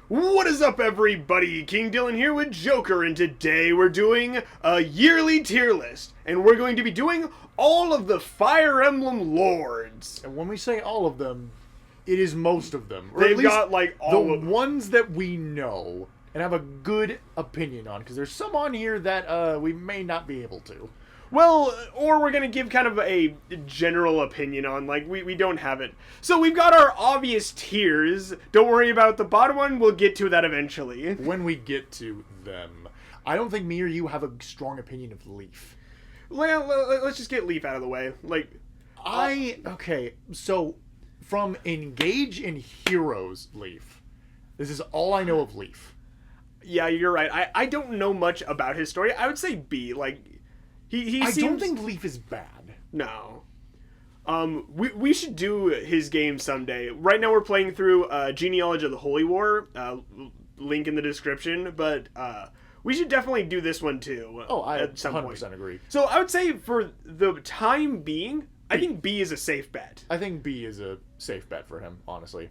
What is up, everybody? King Dylin here with Joker, and today we're doing a yearly tier list, and we're going to be doing all of the Fire Emblem Lords. And when we say all of them, it is most of them. Or They've at least got, like, all the of them. ones that we know and have a good opinion on, because there's some on here that we may not be able to. Well, or we're going to give kind of a general opinion on, like, we don't have it. So we've got our obvious tiers. Don't worry about the bottom one, we'll get to that eventually. When we get to them, I don't think me or you have a strong opinion of Leaf. Well, let's just get Leaf out of the way. Like, Okay, so from Engage in Heroes Leaf, this is all I know of Leaf. yeah, you're right. I don't know much about his story. I would say B, like... He I seems... don't think Leaf is bad. No. We should do his game someday. Right now we're playing through Genealogy of the Holy War. Link in the description. But we should definitely do this one too. Oh, I at some 100% point. agree. So I would say for the time being, I think B is a safe bet. I think B is a safe bet for him, honestly.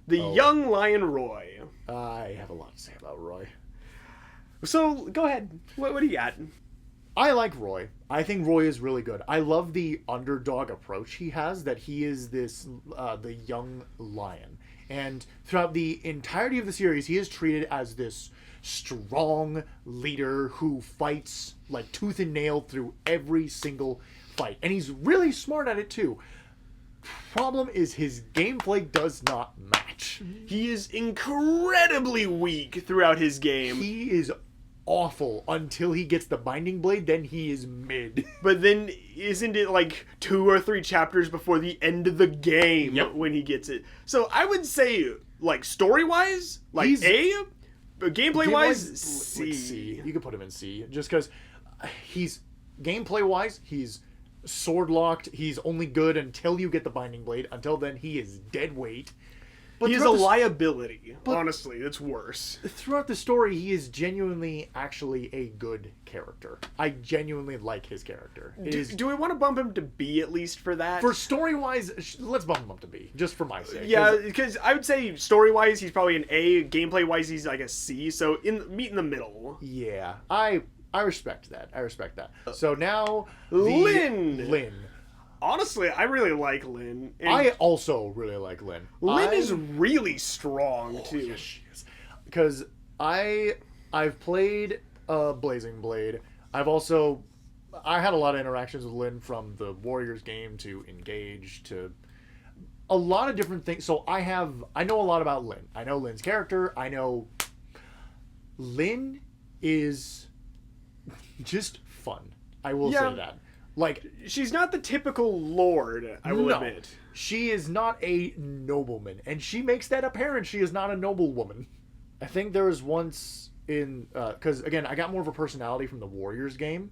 The Young Lion Roy. I have a lot to say about Roy. So go ahead. What do you got? I like Roy. I think Roy is really good. I love the underdog approach he has, that he is this, the young lion. And throughout the entirety of the series, he is treated as this strong leader who fights like tooth and nail through every single fight. And he's really smart at it too. Problem is his gameplay does not match. He is incredibly weak throughout his game. He is awful until he gets the binding blade, then he is mid. But then isn't it like 2 or 3 chapters before the end of the game when he gets it? So I would say, like, story-wise, like He's- A, but gameplay-wise, Like C. C. You could put him in C, just because he's gameplay-wise, he's sword-locked. He's only good until you get the binding blade. Until then, he is dead weight. But He is a throughout the- liability. Honestly, it's worse. Throughout the story, he is genuinely actually a good character. I genuinely like his character. Do we want to bump him to B at least for that? For story-wise, let's bump him up to B, just for my sake. Yeah, because I would say story-wise, he's probably an A. Gameplay-wise, he's like a C. So meet in the middle. Yeah, I respect that. I respect that. So now, Lyn. Honestly, I really like Lyn. And I also really like Lyn. Lyn is really strong too. Yes, she is. Because I've played Blazing Blade. I had a lot of interactions with Lyn, from the Warriors game to Engage to a lot of different things. So I know a lot about Lyn. I know Lyn's character. I know Lyn is just fun. I will say that. Like, she's not the typical lord, I will admit. She is not a nobleman, and she makes that apparent. She is not a noblewoman. I think there was once in, because again, I got more of a personality from the Warriors game,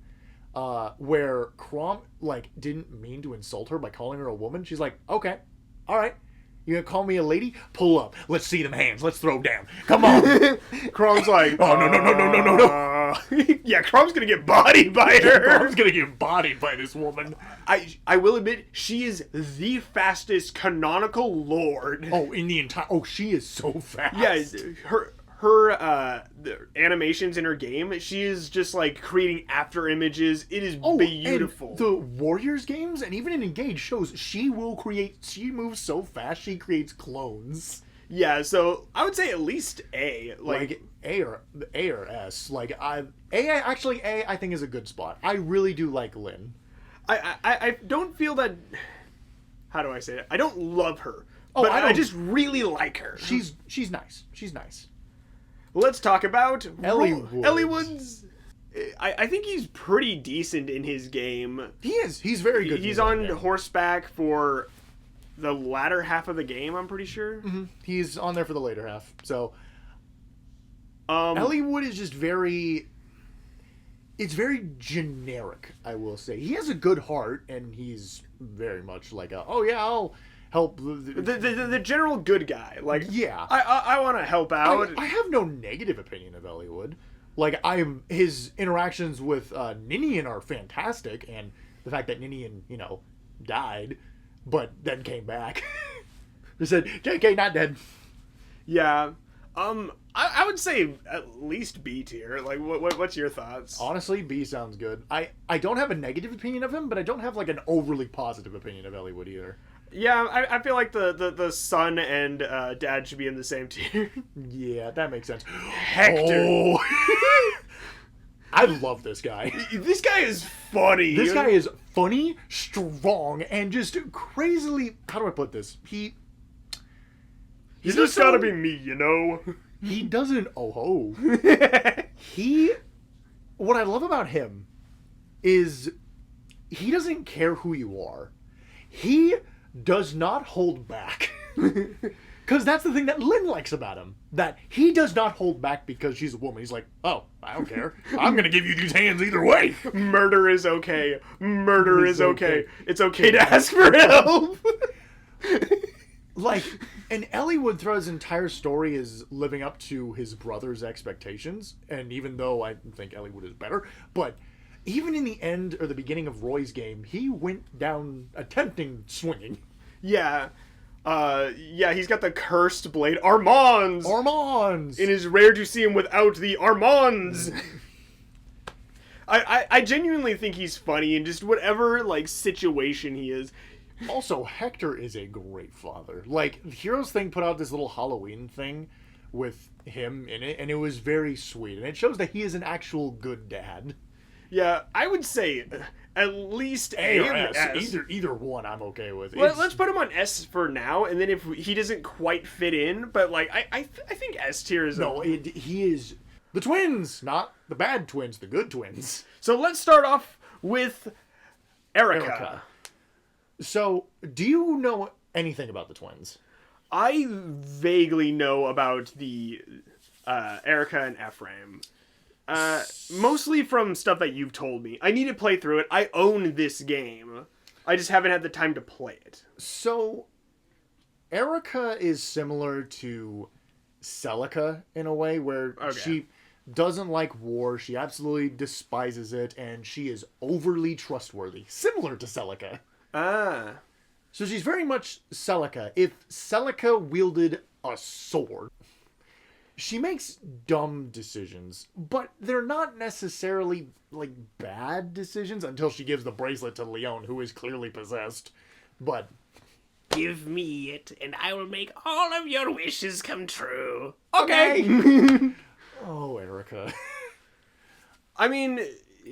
where Chrom, like, didn't mean to insult her by calling her a woman. She's like, okay, all right. You gonna call me a lady? Pull up. Let's see them hands. Let's throw down. Come on. Chrom's like, oh, no. Yeah, Chrom's gonna get bodied by her. Chrom's gonna get bodied by this woman. I will admit, she is the fastest canonical lord. Oh, in the entire... Oh, she is so fast. Yeah, her the animations in her game, she is just like creating after images. It is beautiful. And the Warriors games and even in Engage shows she moves so fast she creates clones. Yeah, so I would say at least A. Like A or S. Like I think is a good spot. I really do like Lyn. I don't feel that. How do I say it? I don't love her, but I just really like her. She's nice. She's nice. Let's talk about Eliwood's. I think he's pretty decent in his game. He is. He's very good. He's on horseback for the latter half of the game, I'm pretty sure. Mm-hmm. He's on there for the later half. So, Eliwood is just very... It's very generic, I will say. He has a good heart, and he's very much like I'll help... The general good guy. Like, yeah. I want to help out. I have no negative opinion of Eliwood. Like, his interactions with Ninian are fantastic, and the fact that Ninian, died, but then came back. They said, JK, not dead. Yeah. I would say at least B tier. Like, what's your thoughts? Honestly, B sounds good. I don't have a negative opinion of him, but I don't have like an overly positive opinion of Elliewood either. Yeah, I feel like the son and dad should be in the same tier. Yeah, that makes sense. Hector. Oh. I love this guy. This guy is funny. This guy is funny, strong, and just crazily. How do I put this? You just gotta be me, you know? He doesn't. Oh ho. What I love about him is he doesn't care who you are. He does not hold back. Because that's the thing that Lynn likes about him. That he does not hold back because she's a woman. He's like, oh, I don't care. I'm going to give you these hands either way. Murder is okay. Murder is okay. It's okay to ask for help. Like, and Elliewood throughout his entire story is living up to his brother's expectations. And even though I think Elliewood is better, but even in the end or the beginning of Roy's game, he went down attempting swinging. Yeah. Yeah, he's got the cursed blade. Armands! Armands! It is rare to see him without the Armands! I genuinely think he's funny in just whatever, like, situation he is. Also, Hector is a great father. Like, Heroes Thing put out this little Halloween thing with him in it, and it was very sweet. And it shows that he is an actual good dad. Yeah, I would say at least A or S. Either one I'm okay with. Let's put him on S for now, and then if he doesn't quite fit in, but like I think S tier is he is the twins, not the bad twins, the good twins. So let's start off with Erica. So, do you know anything about the twins? I vaguely know about the Erica and Ephraim. Mostly from stuff that you've told me. I need to play through it. I own this game. I just haven't had the time to play it. So, Erica is similar to Celica in a way where she doesn't like war, she absolutely despises it, and she is overly trustworthy. Similar to Celica. Ah. So she's very much Celica. If Celica wielded a sword... She makes dumb decisions, but they're not necessarily, like, bad decisions until she gives the bracelet to Leon, who is clearly possessed. But... Give me it, and I will make all of your wishes come true. Okay! Oh, Erica. I mean,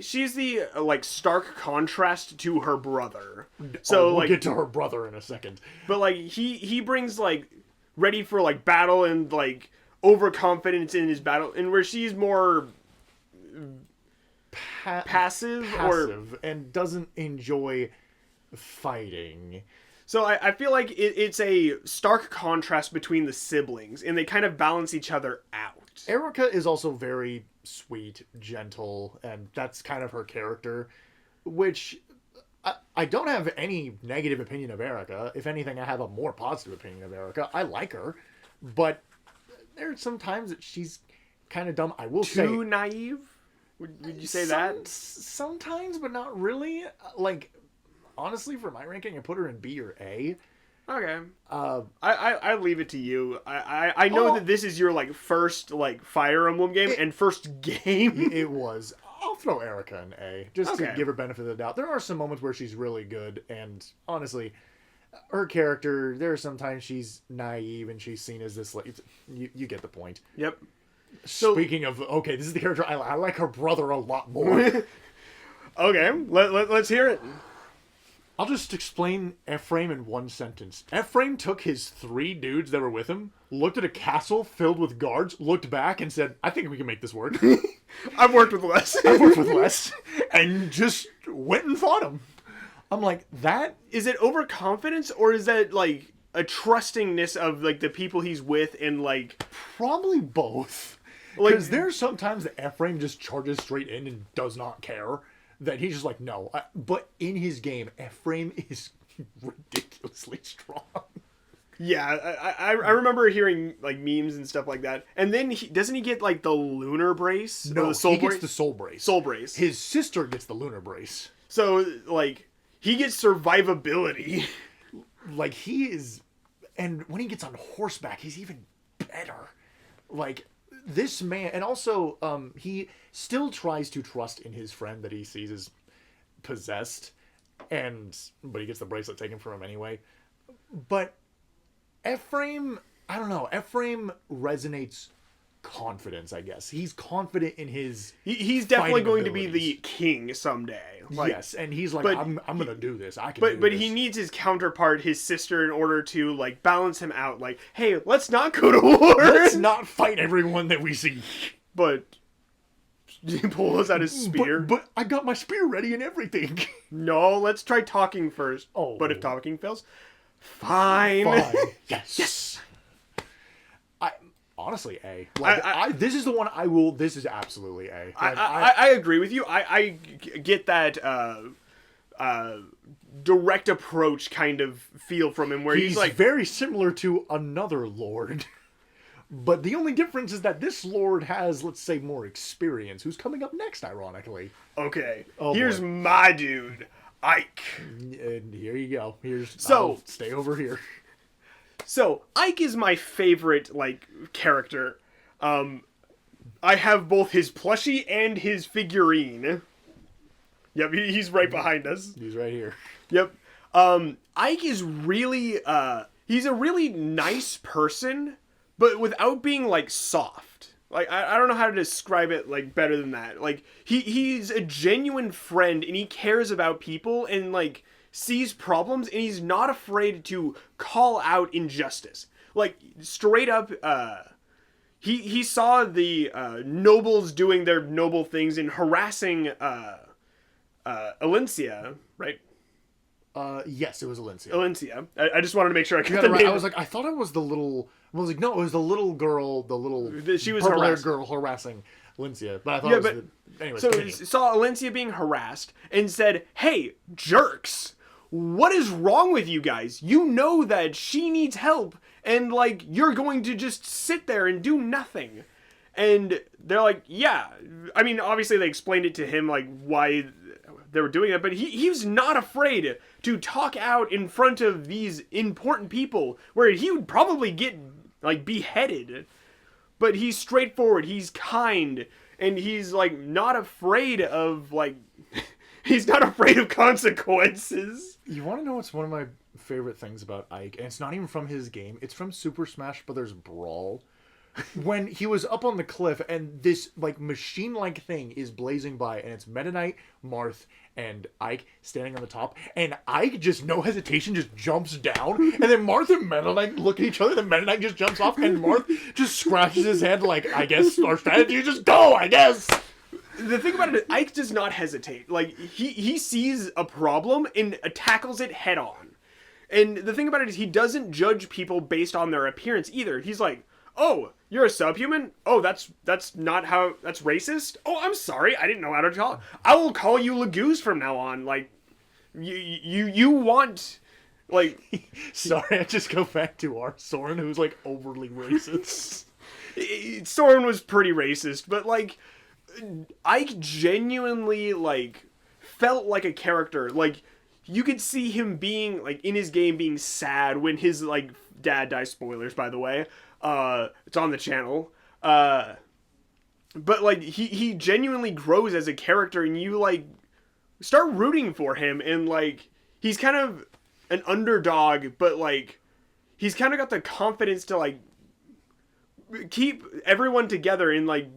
she's the, like, stark contrast to her brother. So, we'll like... get to her brother in a second. But, like, he brings, like, ready for, like, battle and, like... overconfidence in his battle, and where she's more passive and doesn't enjoy fighting. So I feel like it's a stark contrast between the siblings, and they kind of balance each other out. Erica is also very sweet, gentle, and that's kind of her character, which I don't have any negative opinion of Erica. If anything, I have a more positive opinion of Erica. I like her, but there are some times that she's kind of dumb. I will say... Too naive? Would you say that? Sometimes, but not really. Like, honestly, for my ranking, I put her in B or A. Okay. I leave it to you. I know that this is your, like, first, like, Fire Emblem game and first game. It was. I'll throw Erica in A, just to give her benefit of the doubt. There are some moments where she's really good, and honestly... her character, there are sometimes she's naive and she's seen as this, like, you get the point. Yep. So, speaking of, okay, this is the character, I like her brother a lot more. Okay, let's hear it. I'll just explain Ephraim in one sentence. Ephraim took his 3 dudes that were with him, looked at a castle filled with guards, looked back and said, I think we can make this work. I've worked with less. And just went and fought him. I'm like, that... Is it overconfidence, or is that, like, a trustingness of, like, the people he's with and, like... Probably both. Because there's sometimes that Ephraim just charges straight in and does not care. That he's just like, no. But in his game, Ephraim is ridiculously strong. Yeah, I remember hearing, like, memes and stuff like that. And then, doesn't he get, like, the lunar brace? No, he gets the soul brace. Soul brace. His sister gets the lunar brace. So, like... He gets survivability. Like, he is... And when he gets on horseback, he's even better. like this man, and also he still tries to trust in his friend that he sees as possessed, but he gets the bracelet taken from him anyway. But Ephraim, I don't know. Ephraim resonates confidence, I guess. He's confident in his he's definitely fighting going to be abilities. the king someday. Like, yes, and he's like, but- I'm gonna do this. I can do but this. he needs his counterpart, his sister, in order to like balance him out. Like, hey, let's not go to war. Let's not fight everyone that we see. But he pulls out his spear. But I got my spear ready and everything. No, let's try talking first. Oh. But if talking fails, fine. Fine. Yes. Yes. Honestly, A. Like, this is the one I will. This is absolutely A. Like, I agree with you. I get that direct approach kind of feel from him, where he's like, very similar to another lord. But the only difference is that this lord has, let's say, more experience. Who's coming up next, ironically? okay, Oh, here's boy. my dude, Ike. And here you go. So- I'll stay over here. So Ike is my favorite like character. I have both his plushie and his figurine. Yep, he's right behind us. He's right here. Yep. Ike is really he's a really nice person, but without being like soft. Like I don't know how to describe it like better than that. Like he's a genuine friend and he cares about people and like sees problems and he's not afraid to call out injustice. Like straight up he saw the nobles doing their noble things and harassing Alencia, right? Yes, it was Alencia. Alencia. I just wanted to make sure I got the Right. name. I was like, I thought it was the little. I was like, no, it was the little girl, the little. She was purple-haired harassed. girl harassing Alencia. But I thought Yeah, it was. but- Anyways, So continue. saw Alencia being harassed and said, "Hey, jerks, what is wrong with you guys? You know that she needs help, and like you're going to just sit there and do nothing." And they're like, "Yeah." I mean, obviously they explained it to him like why they were doing it, but he was not afraid to talk out in front of these important people, where he would probably get like beheaded. But he's straightforward, he's kind, and he's like not afraid of like he's not afraid of consequences. You want to know what's one of my favorite things about Ike? And it's not even from his game. It's from Super Smash Brothers Brawl. When he was up on the cliff and this like machine-like thing is blazing by and it's Meta Knight, Marth, and Ike standing on the top, and Ike just no hesitation just jumps down, and then Marth and Meta Knight look at each other, then Meta Knight just jumps off, and Marth just scratches his head like, I guess our strategy is just go, I guess. The thing about it is Ike does not hesitate. Like he sees a problem and tackles it head on. And the thing about it is he doesn't judge people based on their appearance either. He's like, "Oh, you're a subhuman? Oh, that's not how, that's racist? Oh, I'm sorry, I didn't know how to call. I will call you Lagoose from now on. Like, you want, like..." Sorry, I just go back to our Soren, who's like overly racist. Soren was pretty racist, but like, Ike genuinely like felt like a character. Like, you could see him being like in his game being sad when his like dad dies. Spoilers, by the way. It's on the channel. But like he genuinely grows as a character, and you like start rooting for him, and like he's kind of an underdog, but like he's kind of got the confidence to like keep everyone together, and like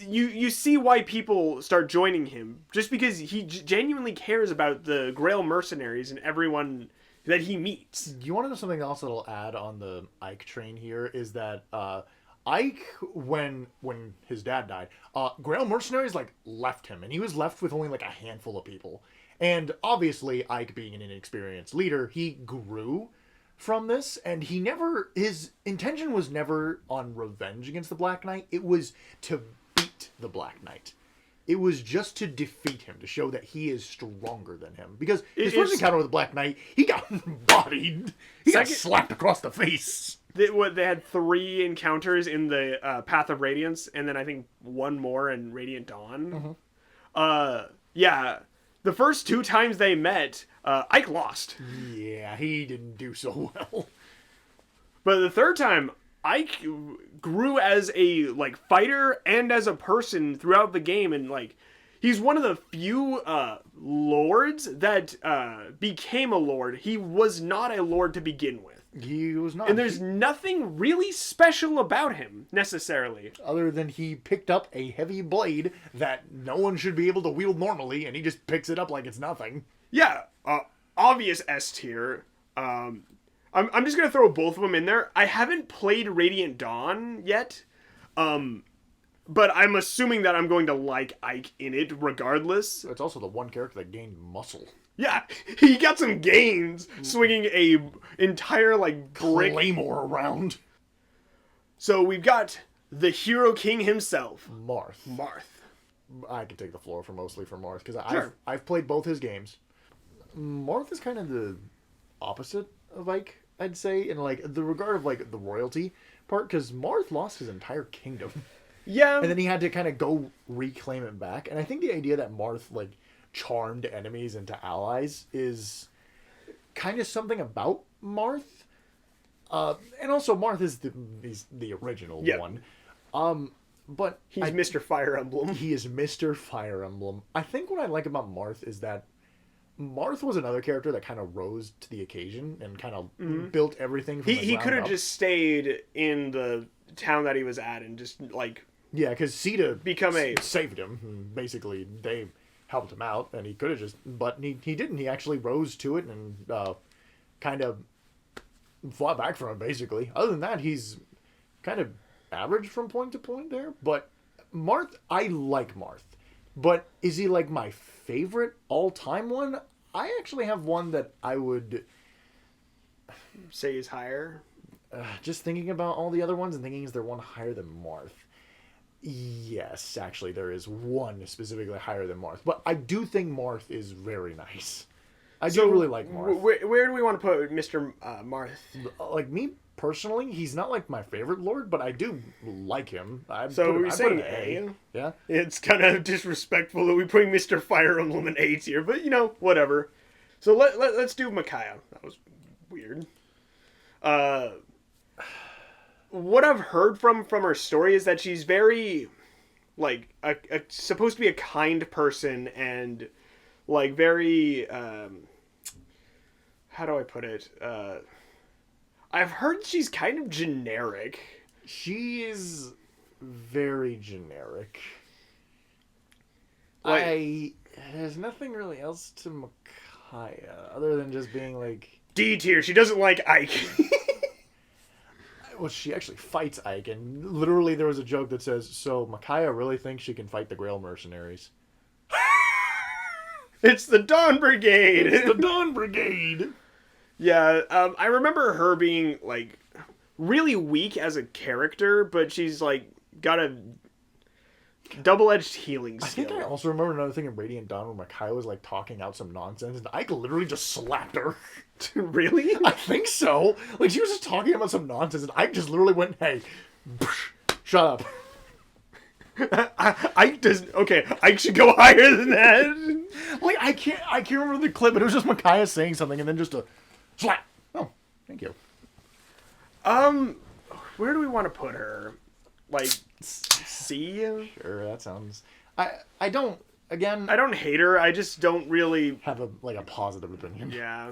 you see why people start joining him, just because he genuinely cares about the Grail mercenaries and everyone that he meets. You want to know something else that'll add on the Ike train here is that Ike, when his dad died, Grail mercenaries like left him, and he was left with only like a handful of people. And obviously, Ike being an inexperienced leader, he grew from this, and his intention was never on revenge against the Black Knight. It was to beat the Black Knight. It was just to defeat him, to show that he is stronger than him. Because his first encounter with the Black Knight, he got bodied. He got slapped across the face. They had 3 encounters in the Path of Radiance, and then I think 1 more in Radiant Dawn. Yeah, the first 2 times they met, Ike lost. Yeah, he didn't do so well. But the third time, Ike grew as a like fighter and as a person throughout the game, and like he's one of the few lords that became a lord. He was not a lord to begin with. He was not. And there's nothing really special about him, necessarily. Other than he picked up a heavy blade that no one should be able to wield normally, and he just picks it up like it's nothing. Yeah, obvious S tier. I'm just going to throw both of them in there. I haven't played Radiant Dawn yet, but I'm assuming that I'm going to like Ike in it regardless. It's also the one character that gained muscle. Yeah, he got some gains swinging a entire like brick Claymore around. So we've got the Hero King himself, Marth. I can take the floor mostly for Marth because I've played both his games. Marth is kind of the opposite of Ike, I'd say, in like the regard of like the royalty part, because Marth lost his entire kingdom. Yeah, and then he had to kind of go reclaim it back. And I think the idea that Marth like charmed enemies into allies is kind of something about Marth. And also Marth is the original one. But he's Mr. Fire Emblem. He is Mr. Fire Emblem. I think what I like about Marth is that Marth was another character that kind of rose to the occasion and kind of built everything from he could have just stayed in the town that he was at and just like because Sita saved him. Basically, they helped him out, and he could have but he didn't. He actually rose to it and kind of fought back from it. Basically, other than that, he's kind of average from point to point there. But Marth, I like Marth, but is he like my favorite all-time one? I actually have one that I would say is higher. Just thinking about all the other ones and thinking, is there one higher than Marth? Yes, actually, there is one specifically higher than Marth. But I do think Marth is very nice. I do really like Marth. Where do we want to put Mr. Marth? Like, me personally, he's not like my favorite lord, but I do like him. So we're saying A? Yeah. It's kind of disrespectful that we put Mr. Fire Emblem in A tier, but you know, whatever. So let's do Micaiah. That was weird. What I've heard from her story is that she's very, like, supposed to be a kind person and, like, very, how do I put it? I've heard she's kind of generic. She is very generic. Like, there's nothing really else to Micaiah other than just being, like... D tier. She doesn't like Ike. Well, she actually fights Ike, and literally there was a joke that says, so Micaiah really thinks she can fight the Grail mercenaries. It's the Dawn Brigade! It's the Dawn Brigade! Yeah, I remember her being, like, really weak as a character, but she's, like, got a double-edged healing skill. I think I also remember another thing in Radiant Dawn where Micaiah was, like, talking out some nonsense, and Ike literally just slapped her. Really? I think so. Like, she was just talking about some nonsense, and Ike just literally went, hey, shut up. Ike doesn't... Okay, Ike should go higher than that. Like, I can't remember the clip, but it was just Micaiah saying something, and then just a slap. Oh, thank you. Where do we want to put her? Like, C? Sure, that sounds... I don't hate her, I just don't really... have a positive opinion. Yeah.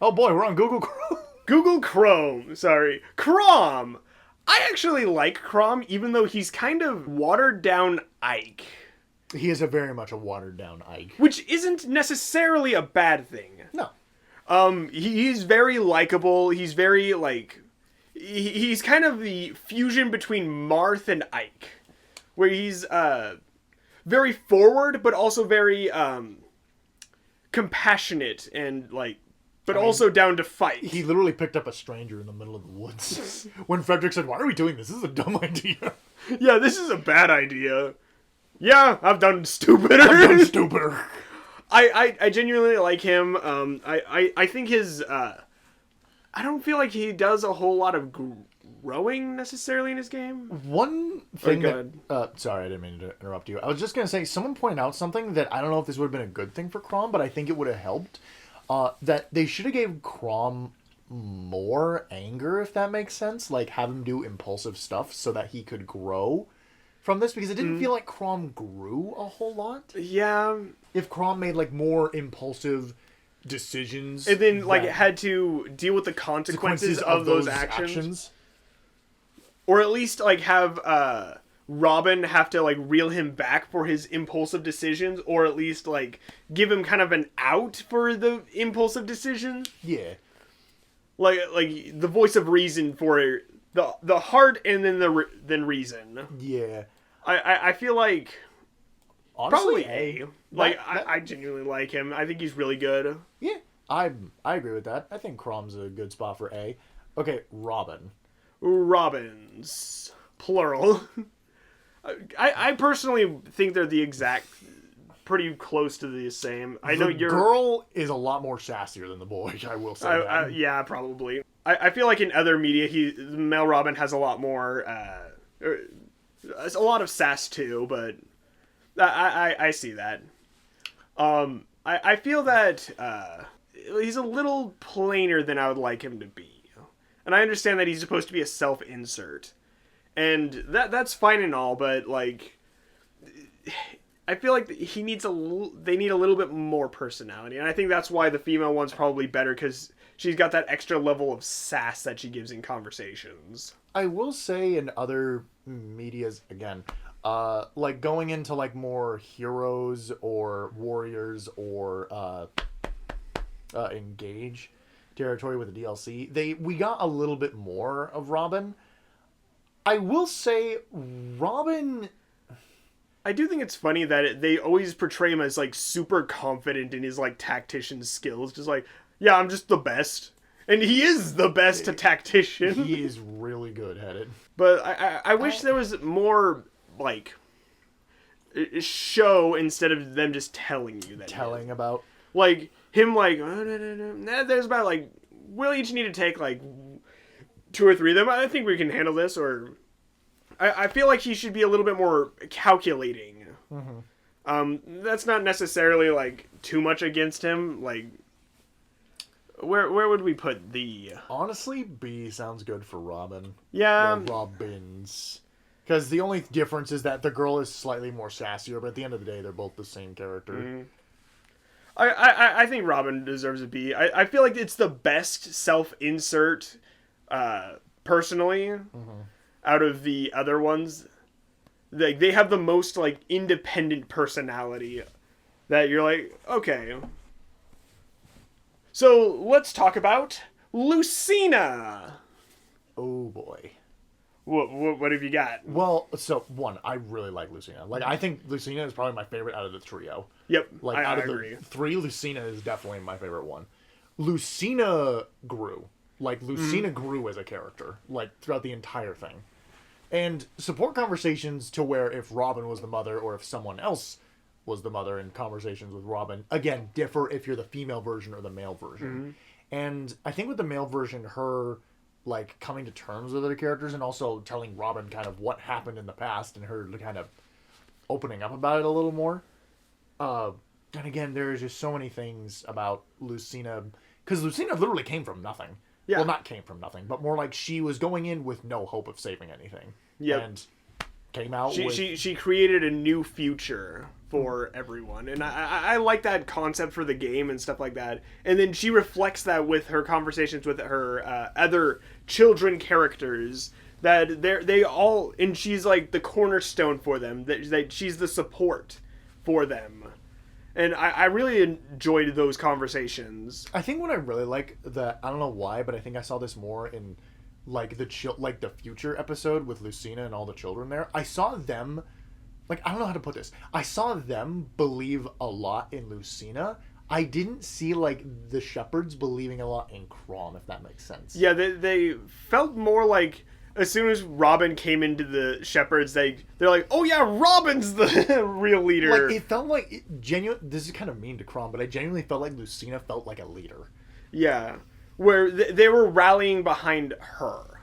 Oh boy, we're on Google Chrome. Google Chrome, sorry. Crom! I actually like Crom, even though he's kind of watered down Ike. He is very much a watered down Ike. Which isn't necessarily a bad thing. No. He's very likable, he's very, like... He's kind of the fusion between Marth and Ike. Where he's, very forward, but also very, compassionate and, like... But also down to fight. He literally picked up a stranger in the middle of the woods. When Frederick said, why are we doing this? This is a dumb idea. Yeah, this is a bad idea. Yeah, I've done stupider. I genuinely like him. I think his... I don't feel like he does a whole lot of growing necessarily in his game. One thing sorry, I didn't mean to interrupt you. I was just going to say, someone pointed out something that I don't know if this would have been a good thing for Crom, but I think it would have helped. That they should have gave Crom more anger, if that makes sense. Like, have him do impulsive stuff so that he could grow from this, because it didn't feel like Crom grew a whole lot. Yeah. If Crom made, like, more impulsive decisions... And then, like, had to deal with the consequences of those actions. Or at least, like, have Robin have to, like, reel him back for his impulsive decisions, or at least, like, give him kind of an out for the impulsive decision. Yeah. Like the voice of reason for the heart, and then reason. Yeah. I feel like Honestly, probably A. Like, I genuinely like him. I think he's really good. Yeah, I agree with that. I think Crom's a good spot for A. Okay, Robin. Robins, plural. I personally think they're the exact, pretty close to the same. I know the girl is a lot more sassier than the boy, I will say that. Yeah, probably. I feel like in other media, the male Robin has a lot more, a lot of sass too, but I see that. I feel that he's a little plainer than I would like him to be. And I understand that he's supposed to be a self-insert. And that's fine and all, but, like, I feel like they need a little bit more personality. And I think that's why the female one's probably better, because she's got that extra level of sass that she gives in conversations. I will say in other medias, again, like going into like more heroes or warriors or engage territory with the DLC, we got a little bit more of Robin. I will say Robin... I do think it's funny that they always portray him as, like, super confident in his, like, tactician skills. Just like, yeah, I'm just the best. And he is the best tactician. He is really good at it. But I wish there was more, like, show instead of them just telling you that. Telling about... Like, him, like, there's about, like, we'll each need to take, like, 2 or 3 of them. I think we can handle this, or... I feel like he should be a little bit more calculating. Mm-hmm. That's not necessarily, like, too much against him. Like, where would we put the... Honestly, B sounds good for Robin. Yeah. Robins. Because the only difference is that the girl is slightly more sassier, but at the end of the day, they're both the same character. Mm-hmm. I think Robin deserves a B. I feel like it's the best self-insert, personally. Mm-hmm. Out of the other ones, they have the most, like, independent personality that you're like, okay. So let's talk about Lucina. Oh boy. What have you got? Well, so one, I really like Lucina. Like, I think Lucina is probably my favorite out of the trio. Yep, like I out of agree. The 3, Lucina is definitely my favorite one. Lucina grew. Like, Lucina grew as a character, like, throughout the entire thing. And support conversations to where if Robin was the mother or if someone else was the mother, in conversations with Robin, again, differ if you're the female version or the male version. Mm-hmm. And I think with the male version, her, like, coming to terms with other characters and also telling Robin kind of what happened in the past and her kind of opening up about it a little more. And again, there's just so many things about Lucina, because Lucina literally came from nothing. Yeah. Well, not came from nothing, but more like she was going in with no hope of saving anything. Yep. And came out she created a new future for everyone. And I like that concept for the game and stuff like that. And then she reflects that with her conversations with her other children characters. That they all... And she's like the cornerstone for them. That she's the support for them. And I really enjoyed those conversations. I think what I really like, I don't know why, but I think I saw this more in like the future episode with Lucina and all the children there. I saw them, like, I don't know how to put this. I saw them believe a lot in Lucina. I didn't see like the shepherds believing a lot in Crom, if that makes sense. Yeah, they felt more like, as soon as Robin came into the shepherds, they're like, oh yeah, Robin's the real leader. Like, it felt like this is kind of mean to Crom, but I genuinely felt like Lucina felt like a leader. Yeah, where they were rallying behind her,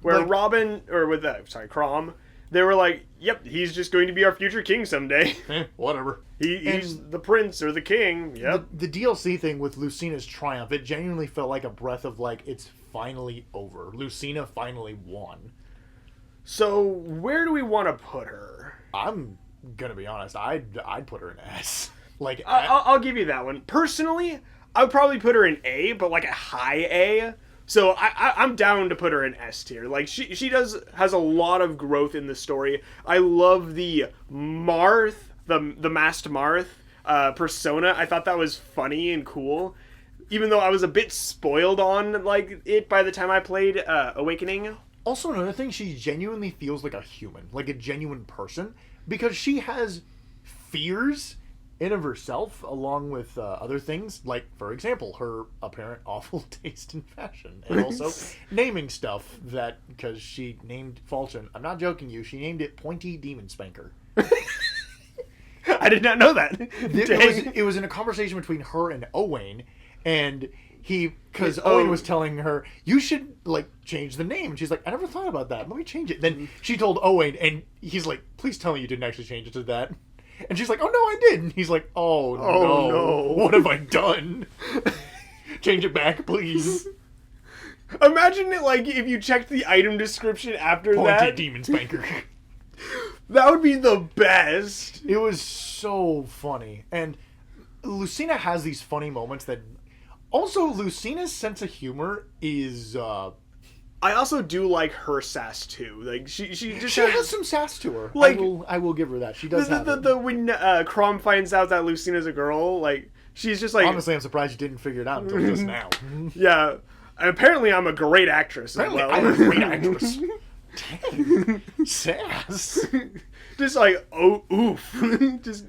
where like, Robin, or with Crom, they were like, yep, he's just going to be our future king someday. Whatever. He's the prince or the king. Yep. The DLC thing with Lucina's triumph, it genuinely felt like a breath of like, it's finally over. Lucina finally won. So where do we want to put her? I'm gonna be honest. I'd put her in S. Like I'll give you that one. Personally, I would probably put her in A, but like a high A. So I'm down to put her in S tier. Like she has a lot of growth in the story. I love the Marth, the masked Marth persona. I thought that was funny and cool. Even though I was a bit spoiled on like it by the time I played Awakening. Also, another thing, she genuinely feels like a human, like a genuine person, because she has fears in of herself, along with other things, like, for example, her apparent awful taste in fashion, and also naming stuff that, because she named Fulton, I'm not joking you, she named it Pointy Demon Spanker. I did not know that. It was in a conversation between her and Owain, and because Owain was telling her, you should, like, change the name. And she's like, I never thought about that. Let me change it. Then she told Owain, and he's like, please tell me you didn't actually change it to that. And she's like, oh, no, I did. And he's like, oh no. What have I done? Change it back, please. Imagine it, like, if you checked the item description after Pointy that. Demon Spanker. That would be the best. It was so funny. And Lucina has these funny moments that... Also, Lucina's sense of humor is... I also do like her sass too. Like she just has some sass to her. Like, I will give her that. She does have it. When Crom finds out that Lucina's a girl, like she's just like. Honestly, I'm surprised you didn't figure it out until just now. Yeah, and apparently I'm a great actress. Apparently, as well. I'm a great actress. Dang, sass. Just like oof. Just.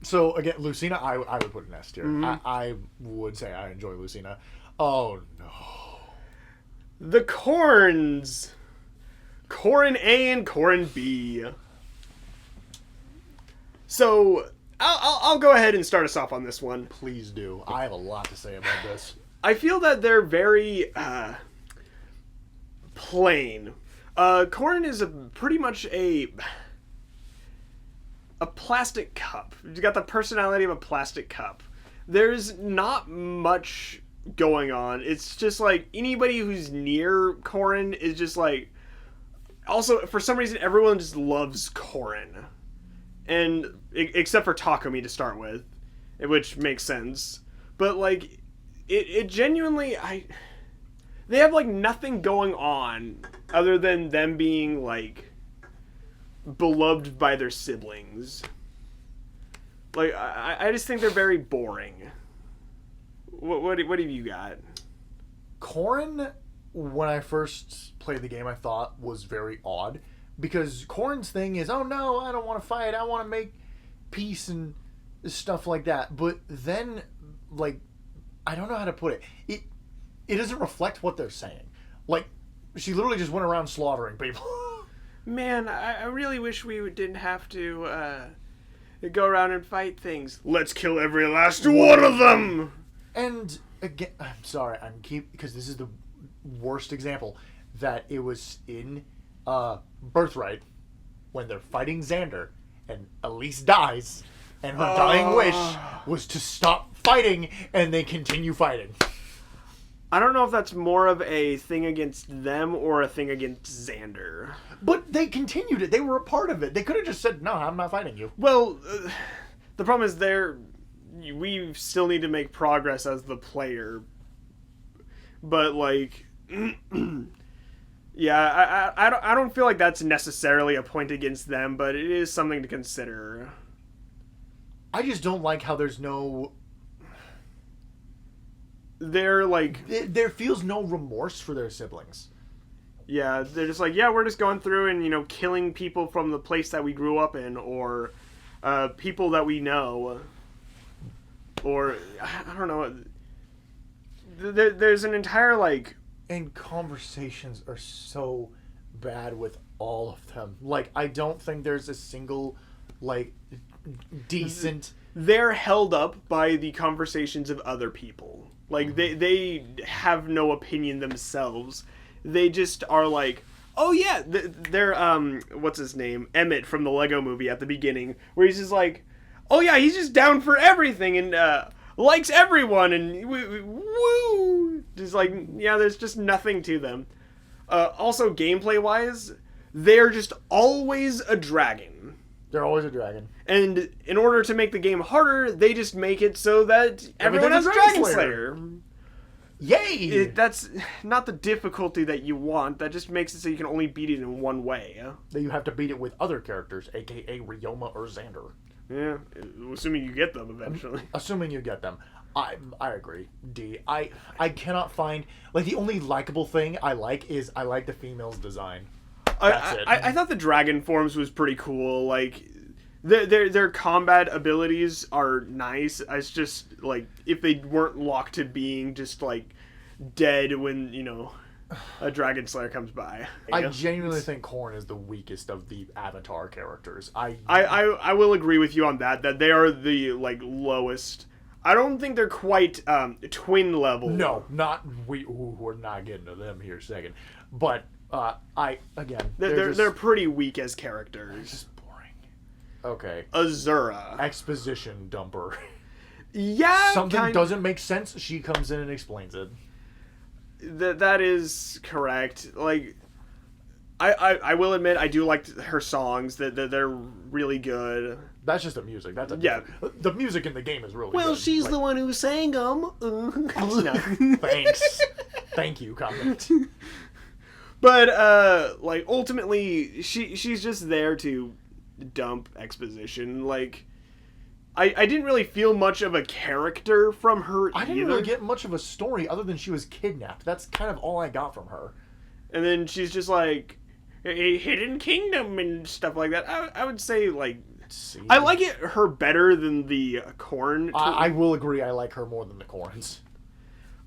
So again, Lucina, I would put an S tier. I would say I enjoy Lucina. Oh no. The Corns. Corrin A and Corrin B. So, I'll go ahead and start us off on this one. Please do. I have a lot to say about this. I feel that they're very plain. Corrin is pretty much a plastic cup. He's got the personality of a plastic cup. There's not much going on. It's just like anybody who's near Corrin is just like. Also, for some reason, everyone just loves Corrin, and except for Takumi to start with, which makes sense. But like, it genuinely they have like nothing going on other than them being like beloved by their siblings. Like I just think they're very boring. What have you got? Corrin, when I first played the game, I thought was very odd. Because Corrin's thing is, oh no, I don't want to fight, I want to make peace and stuff like that. But then, like, I don't know how to put it. It doesn't reflect what they're saying. Like, she literally just went around slaughtering people. Man, I really wish we didn't have to go around and fight things. Let's kill every last one of them! And again, I'm sorry, because this is the worst example, that it was in Birthright when they're fighting Xander and Elise dies, and her dying wish was to stop fighting, and they continue fighting. I don't know if that's more of a thing against them or a thing against Xander. But they continued it. They were a part of it. They could have just said, no, I'm not fighting you. Well, the problem is we still need to make progress as the player. But, like, yeah, I don't feel like that's necessarily a point against them, but it is something to consider. I just don't like how there's no... They're, like... There feels no remorse for their siblings. Yeah, they're just like, yeah, we're just going through and, killing people from the place that we grew up in, or people that we know. Or, I don't know. There's an entire, like... And conversations are so bad with all of them. Like, I don't think there's a single, like, decent... They're held up by the conversations of other people. Like, they have no opinion themselves. They just are like, Oh yeah, they're what's his name? Emmett from the Lego Movie at the beginning, where he's just like, oh yeah, he's just down for everything and likes everyone and woo, just like yeah, there's just nothing to them. Also, gameplay wise, they're just always a dragon. They're always a dragon. And in order to make the game harder, they just make it so that everyone has Dragon Slayer. Yay! That's not the difficulty that you want. That just makes it so you can only beat it in one way. That you have to beat it with other characters, aka Ryoma or Xander. Yeah, assuming you get them eventually. Assuming you get them. I agree, D. I cannot find... Like, the only likable thing I like is I like the female's design. That's it. I thought the dragon forms was pretty cool. Like, their combat abilities are nice. It's just, like, if they weren't locked to being just, like, dead when, you know, a Dragon Slayer comes by. I genuinely think Korn is the weakest of the Avatar characters. I will agree with you on that they are the, like, lowest. I don't think they're quite twin level. No, not... we're not getting to them here a second. But, They're pretty weak as characters. Just boring. Okay. Azura. Exposition dumper. Yeah, something doesn't make sense, she comes in and explains it. That is correct. Like, I will admit I do like her songs. That they're really good. That's just the music. That's yeah. The music in the game is really good. Well, she's the one who sang them. Thanks. Thank you, comment. But like ultimately, she's just there to dump exposition. Like, I didn't really feel much of a character from her either. I didn't really get much of a story other than she was kidnapped. That's kind of all I got from her. And then she's just like a hidden kingdom and stuff like that. I would say, like, I like her better than the Korn. I will agree. I like her more than the Korns.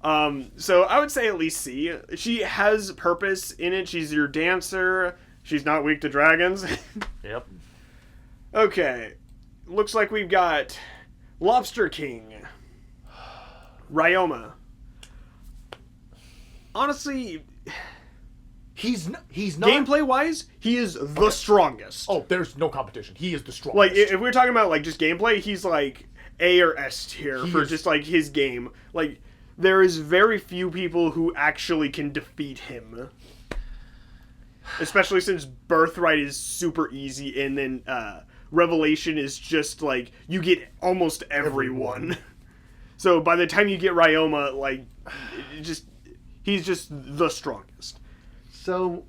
So I would say at least C. She has purpose in it. She's your dancer. She's not weak to dragons. Yep. Okay. Looks like we've got Lobster King. Ryoma. Honestly, he's not gameplay wise, he is the strongest. Oh, there's no competition. He is the strongest. Like, if we're talking about like just gameplay, he's like A or S tier for just like his game. Like, there is very few people who actually can defeat him. Especially since Birthright is super easy, and then Revelation is just like you get almost everyone. So by the time you get Ryoma, like, he's just the strongest. So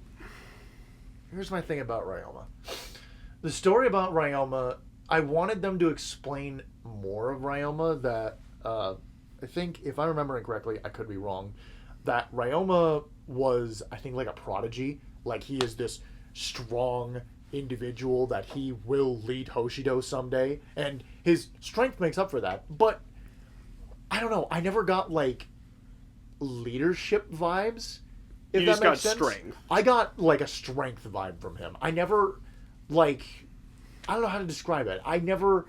here's my thing about Ryoma. The story about Ryoma, I wanted them to explain more of Ryoma. That I think, if I remember incorrectly, I could be wrong, that Ryoma was, I think, like a prodigy. Like, he is this strong individual that he will lead Hoshido someday, and his strength makes up for that. But I don't know, I never got like leadership vibes. If you that just makes got sense. strength. I got like a strength vibe from him. I never, like, I don't know how to describe it. I never,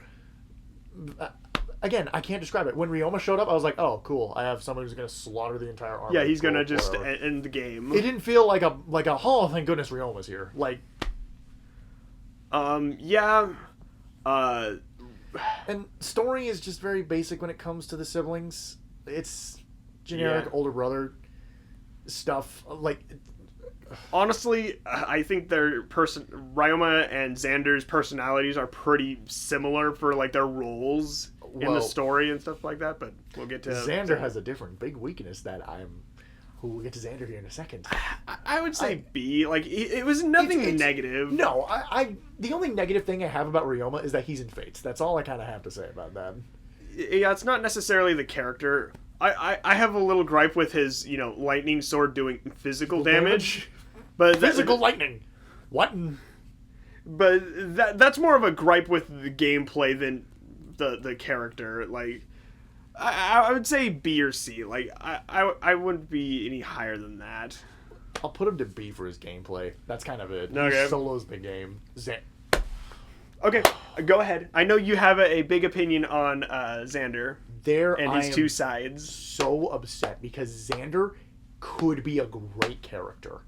again, I can't describe it. When Ryoma showed up, I was like, oh, cool. I have someone who's going to slaughter the entire army. Yeah, he's going to just end the game. It didn't feel like a oh, thank goodness Ryoma's here. Like, yeah. And story is just very basic when it comes to the siblings. It's generic older brother stuff. Like, honestly, I think Ryoma and Xander's personalities are pretty similar for like their roles in the story and stuff like that. But we'll get to Xander has a different big weakness that we'll get to Xander here in a second. I would say B. Like, it was nothing negative. No, the only negative thing I have about Ryoma is that he's in Fates. That's all I kind of have to say about that. Yeah, it's not necessarily the character. I have a little gripe with his, lightning sword doing physical damage. But physical lightning. What? But that's more of a gripe with the gameplay than the character. Like, I would say B or C. Like, I wouldn't be any higher than that. I'll put him to B for his gameplay. That's kind of it. Okay. He solos the game. Okay, go ahead. I know you have a big opinion on Xander and his two sides. So upset because Xander could be a great character.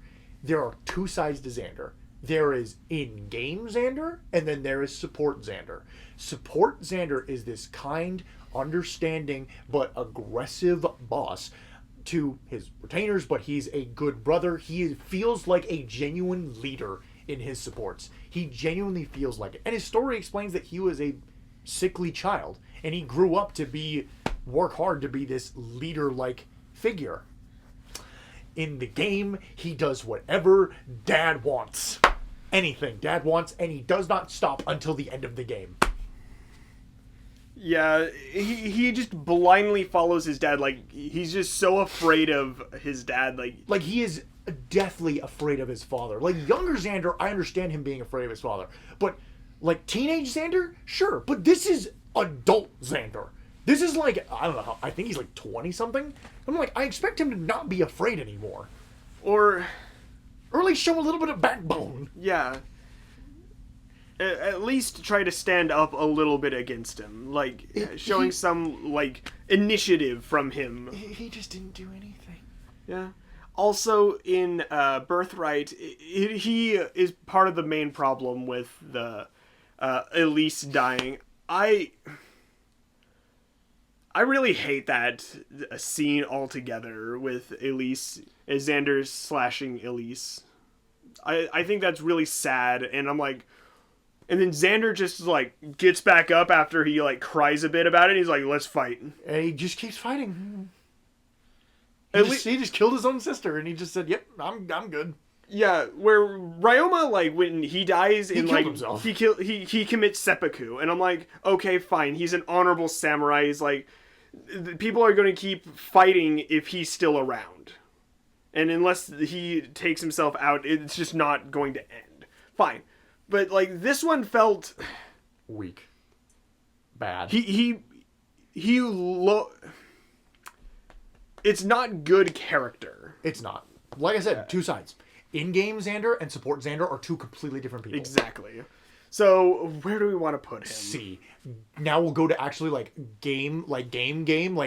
there are two sides to Xander. There is in-game Xander, and then there is support Xander. Support Xander is this kind, understanding, but aggressive boss to his retainers, but he's a good brother. He feels like a genuine leader in his supports. He genuinely feels like it. And his story explains that he was a sickly child, and he grew up to work hard to be this leader-like figure. In the game, he does whatever Dad wants. Anything Dad wants, and he does not stop until the end of the game. Yeah, he just blindly follows his dad. Like, he's just so afraid of his dad. Like he is deathly afraid of his father. Like, younger Xander, I understand him being afraid of his father. But, like, teenage Xander? Sure. But this is adult Xander. This is like, I don't know how, I think he's like 20-something. I'm like, I expect him to not be afraid anymore. Or at least show a little bit of backbone. Yeah. At least try to stand up a little bit against him. Like, showing some, like, initiative from him. He just didn't do anything. Yeah. Also, in Birthright, he is part of the main problem with the Elise dying. I really hate that scene altogether with Elise, Xander slashing Elise. I think that's really sad, and I'm like... And then Xander just, like, gets back up after he, like, cries a bit about it, and he's like, let's fight. And he just keeps fighting. He just killed his own sister, and he just said, yep, I'm good. Yeah, where Ryoma, like, when he dies in, like, himself. he commits seppuku, and I'm like, okay, fine, he's an honorable samurai, he's like, people are going to keep fighting if he's still around. And unless he takes himself out, it's just not going to end. Fine. But, like, this one felt... weak. Bad. It's not good character. It's not. Like I said, two sides. In-game Xander and support Xander are two completely different people. Exactly. So, where do we want to put him? C. Now we'll go to actually, like, game, like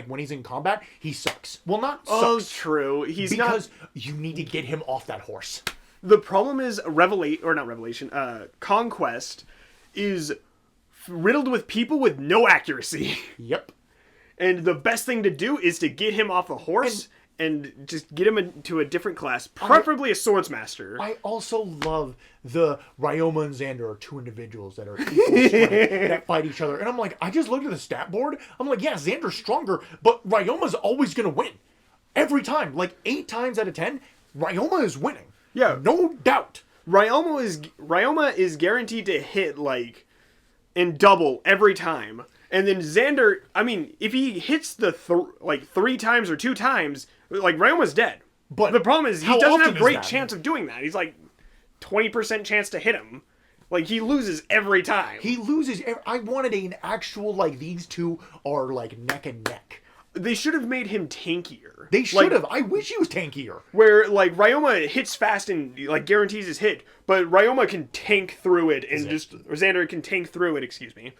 when he's in combat, he sucks. Well, not sucks. Oh, true. Because you need to get him off that horse. The problem is Conquest is riddled with people with no accuracy. Yep. And the best thing to do is to get him off the horse and just get him into a different class, preferably a swordsmaster. I also love the Ryoma and Xander are two individuals that are equal strength that fight each other. And I'm like, I just looked at the stat board. I'm like, yeah, Xander's stronger, but Ryoma's always going to win. Every time. Like, 8 times out of 10, Ryoma is winning. Yeah. No doubt. Ryoma is guaranteed to hit, like, and double every time. And then Xander, I mean, if he hits the 3 times or 2 times, like, Ryoma's dead. But the problem is he doesn't have a great chance of doing that. He's like 20% chance to hit him. Like, he loses every time. I wanted an actual, like, these two are, like, neck and neck. They should have made him tankier. They should have. I wish he was tankier. Where, like, Ryoma hits fast and, like, guarantees his hit, but Ryoma can tank through it and or Xander can tank through it, excuse me.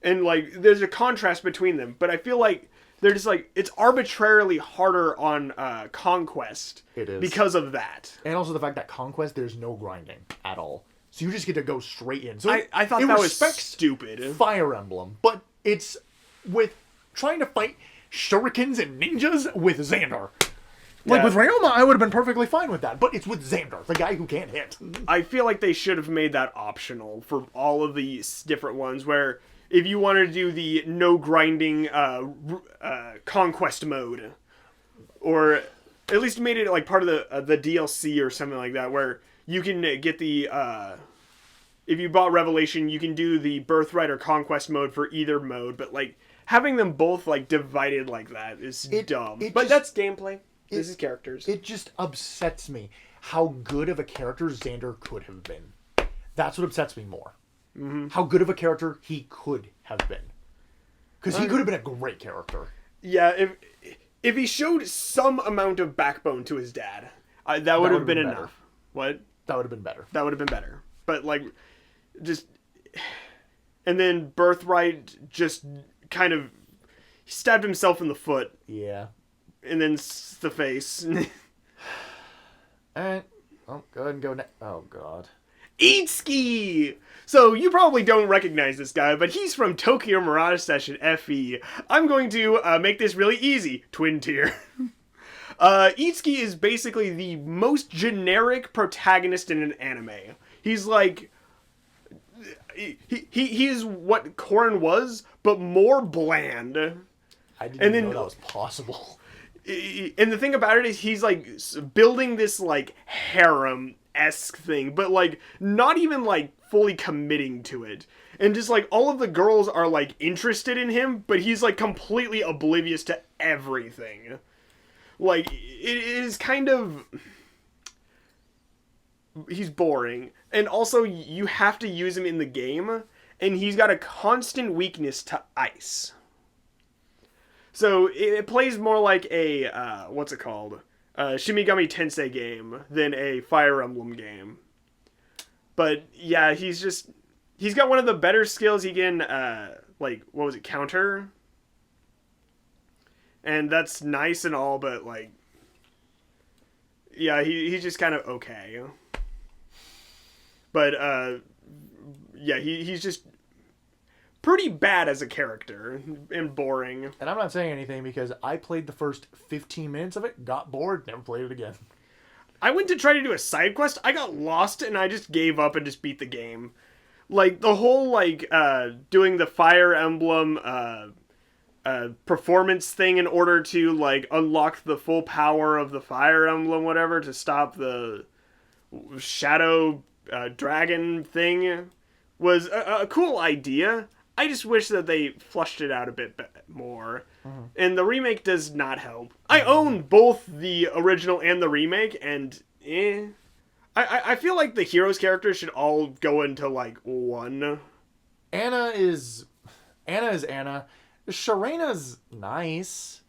And, like, there's a contrast between them. But I feel like they're just, like, it's arbitrarily harder on Conquest. It is. Because of that. And also the fact that Conquest, there's no grinding at all. So you just get to go straight in. So I thought that was stupid. Fire Emblem. But it's with trying to fight shurikens and ninjas with Xander. Like, with Ryoma, I would have been perfectly fine with that. But it's with Xander, the guy who can't hit. I feel like they should have made that optional for all of these different ones, where if you wanted to do the no grinding Conquest mode, or at least made it like part of the DLC or something like that, where you can get the... if you bought Revelation, you can do the Birthright or Conquest mode for either mode, but, like, having them both, like, divided like that is dumb. But that's gameplay. This is characters. It just upsets me how good of a character Xander could have been. That's what upsets me more. Mm-hmm. How good of a character he could have been. Because he could have been a great character. Yeah, if he showed some amount of backbone to his dad, that would have been enough. Better. What? That would have been better. That would have been better. But, like, just... And then Birthright just kind of stabbed himself in the foot. Yeah. And then the face. And Oh, go ahead and go next. Oh, God. Itsuki! So, you probably don't recognize this guy, but he's from Tokyo Mirage Session FE. I'm going to make this really easy. Twin tier. Itsuki is basically the most generic protagonist in an anime. He's like... He is what Korn was, but more bland. I didn't know that was possible. And the thing about it is he's like building this like harem-esque thing, but like not even like fully committing to it. And just like all of the girls are like interested in him, but he's like completely oblivious to everything. Like it is kind of... He's boring. And also you have to use him in the game, and he's got a constant weakness to ice. So it plays more like a, what's it called? Shimigami Tensei game than a Fire Emblem game. But yeah, he's got one of the better skills he can, like, what was it, counter? And that's nice and all, but like, yeah, he's just kind of okay. But, yeah, he's just pretty bad as a character and boring. And I'm not saying anything because I played the first 15 minutes of it, got bored, never played it again. I went to try to do a side quest, I got lost, and I just gave up and just beat the game. Like, the whole, like, doing the Fire Emblem, performance thing in order to, like, unlock the full power of the Fire Emblem, whatever, to stop the shadow dragon thing was a cool idea. I just wish that they flushed it out a bit more. Mm-hmm. And the remake does not help. I own both the original and the remake, and I feel like the heroes characters should all go into like one. Anna is Anna. Sharena's nice.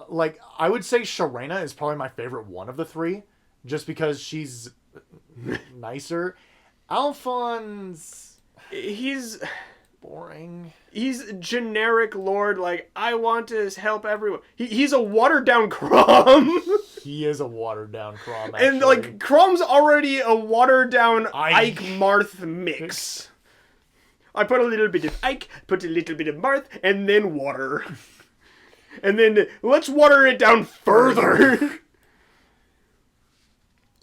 Like, I would say Sharena is probably my favorite one of the three, just because she's nicer. Alphonse, he's boring. He's generic lord, like, I want to help everyone. He's a watered down Crom. He is a watered down Crom, actually. And like Crom's already a watered down Ike Marth mix. I put a little bit of Ike, put a little bit of Marth, and then water. And then let's water it down further.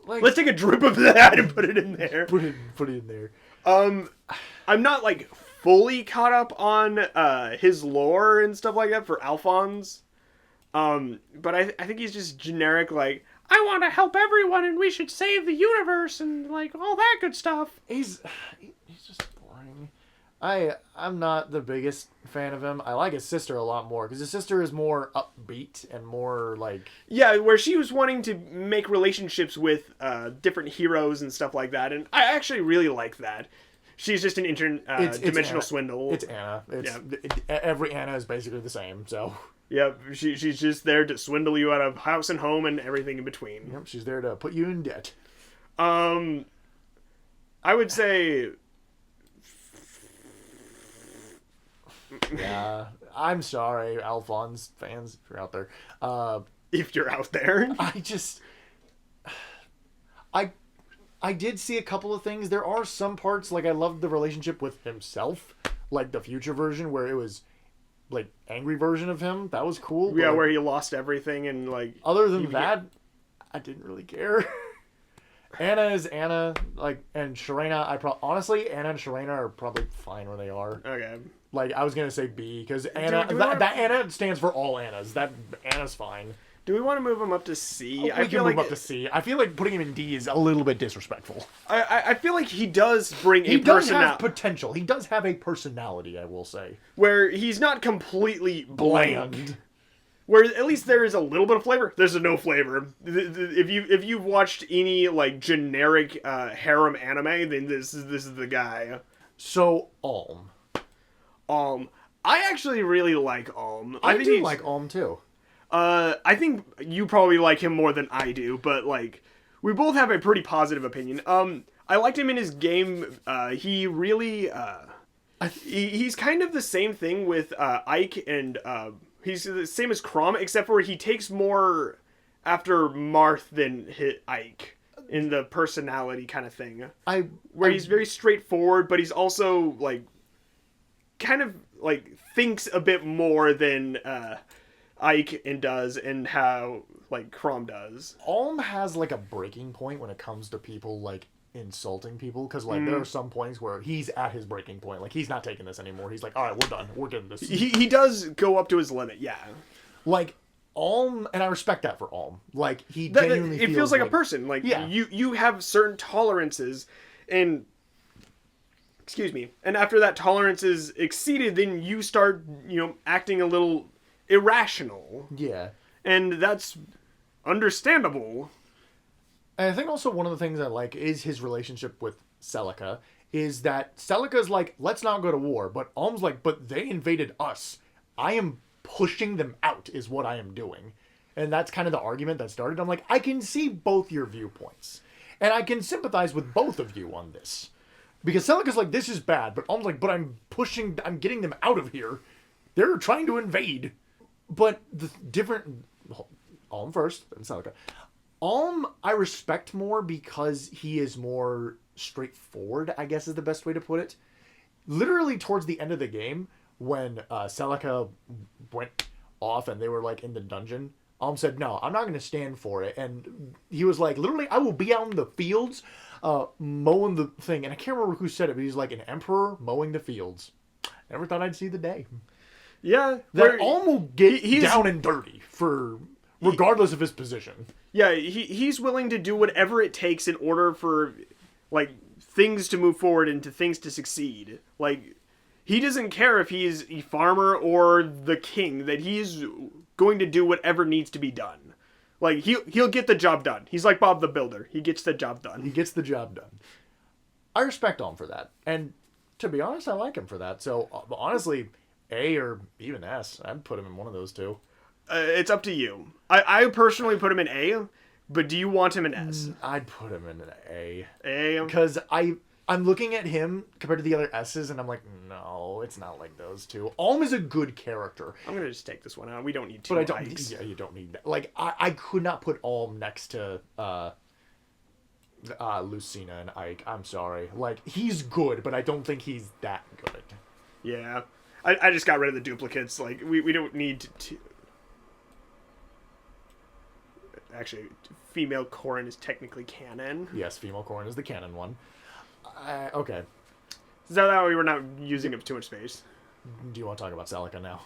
Like, let's take a drip of that and put it in there. Put it in there. I'm not like fully caught up on his lore and stuff like that for Alphonse. But I think he's just generic, like, I want to help everyone and we should save the universe and like all that good stuff. He's just boring. I'm not the biggest fan of him. I like his sister a lot more because his sister is more upbeat and more like... Yeah, where she was wanting to make relationships with different heroes and stuff like that, and I actually really like that. She's just an dimensional swindle. It's Anna. Every Anna is basically the same, so... Yep, she's just there to swindle you out of house and home and everything in between. Yep, she's there to put you in debt. I would say... Yeah, I'm sorry, Alphonse fans, if you're out there. If you're out there. I did see a couple of things. There are some parts, like I loved the relationship with himself, like the future version where it was like angry version of him. That was cool. Yeah, where he lost everything and like... Other than that, I didn't really care. Anna is Anna, like, and Sharena, honestly, Anna and Sharena are probably fine where they are. Okay. Like, I was going to say B, because Anna, that Anna stands for all Annas. That Anna's fine. Do we want to move him up to C? I feel like move up to C. I feel like putting him in D is a little bit disrespectful. I feel like he does bring He does have potential. He does have a personality, I will say. Where he's not completely bland. Where at least there is a little bit of flavor. There's no flavor. If you've watched any like generic harem anime, then this is the guy. So Alm. I actually really like Alm. I do like Alm too. I think you probably like him more than I do, but like we both have a pretty positive opinion. I liked him in his game. He really he's kind of the same thing with Ike and he's the same as Crom, except for he takes more after Marth than hit Ike. in the personality kind of thing. Where He's very straightforward, but he's also like kind of like thinks a bit more than Ike does, and how like Crom does. Alm has like a breaking point when it comes to people like insulting people, because like there are some points where he's at his breaking point, like he's not taking this anymore. He's like, all right, we're done, we're getting this. He does go up to his limit, yeah. Like Alm, and I respect that for Alm. Like he genuinely it feels like a person. Like you have certain tolerances, and excuse me, and after that tolerance is exceeded, then you start acting a little irrational. Yeah, and that's understandable. And I think also one of the things I like is his relationship with Celica. Is that Celica's like, let's not go to war, but Alm's like, but they invaded us. I am pushing them out is what I am doing. And that's kind of the argument that started. I'm like, I can see both your viewpoints. And I can sympathize with both of you on this. Because Celica's like, this is bad, but Alm's like, but I'm getting them out of here. They're trying to invade. But the different... Alm first, then Celica. Alm, I respect more because he is more straightforward, I guess is the best way to put it. Literally towards the end of the game, when Celica went off and they were like in the dungeon, Alm said, no, I'm not going to stand for it. And he was like, literally, I will be out in the fields mowing the thing. And I can't remember who said it, but he's like an emperor mowing the fields. Never thought I'd see the day. Yeah. That Alm will get down and dirty regardless of his position. Yeah, he's willing to do whatever it takes in order for like things to move forward and to things to succeed. Like he doesn't care if he's a farmer or the king, that he's going to do whatever needs to be done. Like he'll get the job done. He's like Bob the Builder. He gets the job done. He gets the job done. I respect Alm for that. And to be honest, I like him for that. So honestly, A or even S, I'd put him in one of those two. It's up to you. I personally put him in A, but do you want him in S? I'd put him in an A. A? Because I'm looking at him compared to the other S's, and I'm like, no, it's not like those two. Alm is a good character. I'm going to just take this one out. We don't need two. But I don't. Yeah, you don't need that. Like, I could not put Alm next to Lucina and Ike. I'm sorry. Like, he's good, but I don't think he's that good. Yeah. I just got rid of the duplicates. Like, we don't need to... Actually, female Corrin is technically canon. Yes, female Corrin is the canon one. Okay. So that way we're not using up too much space. Do you want to talk about Celica now?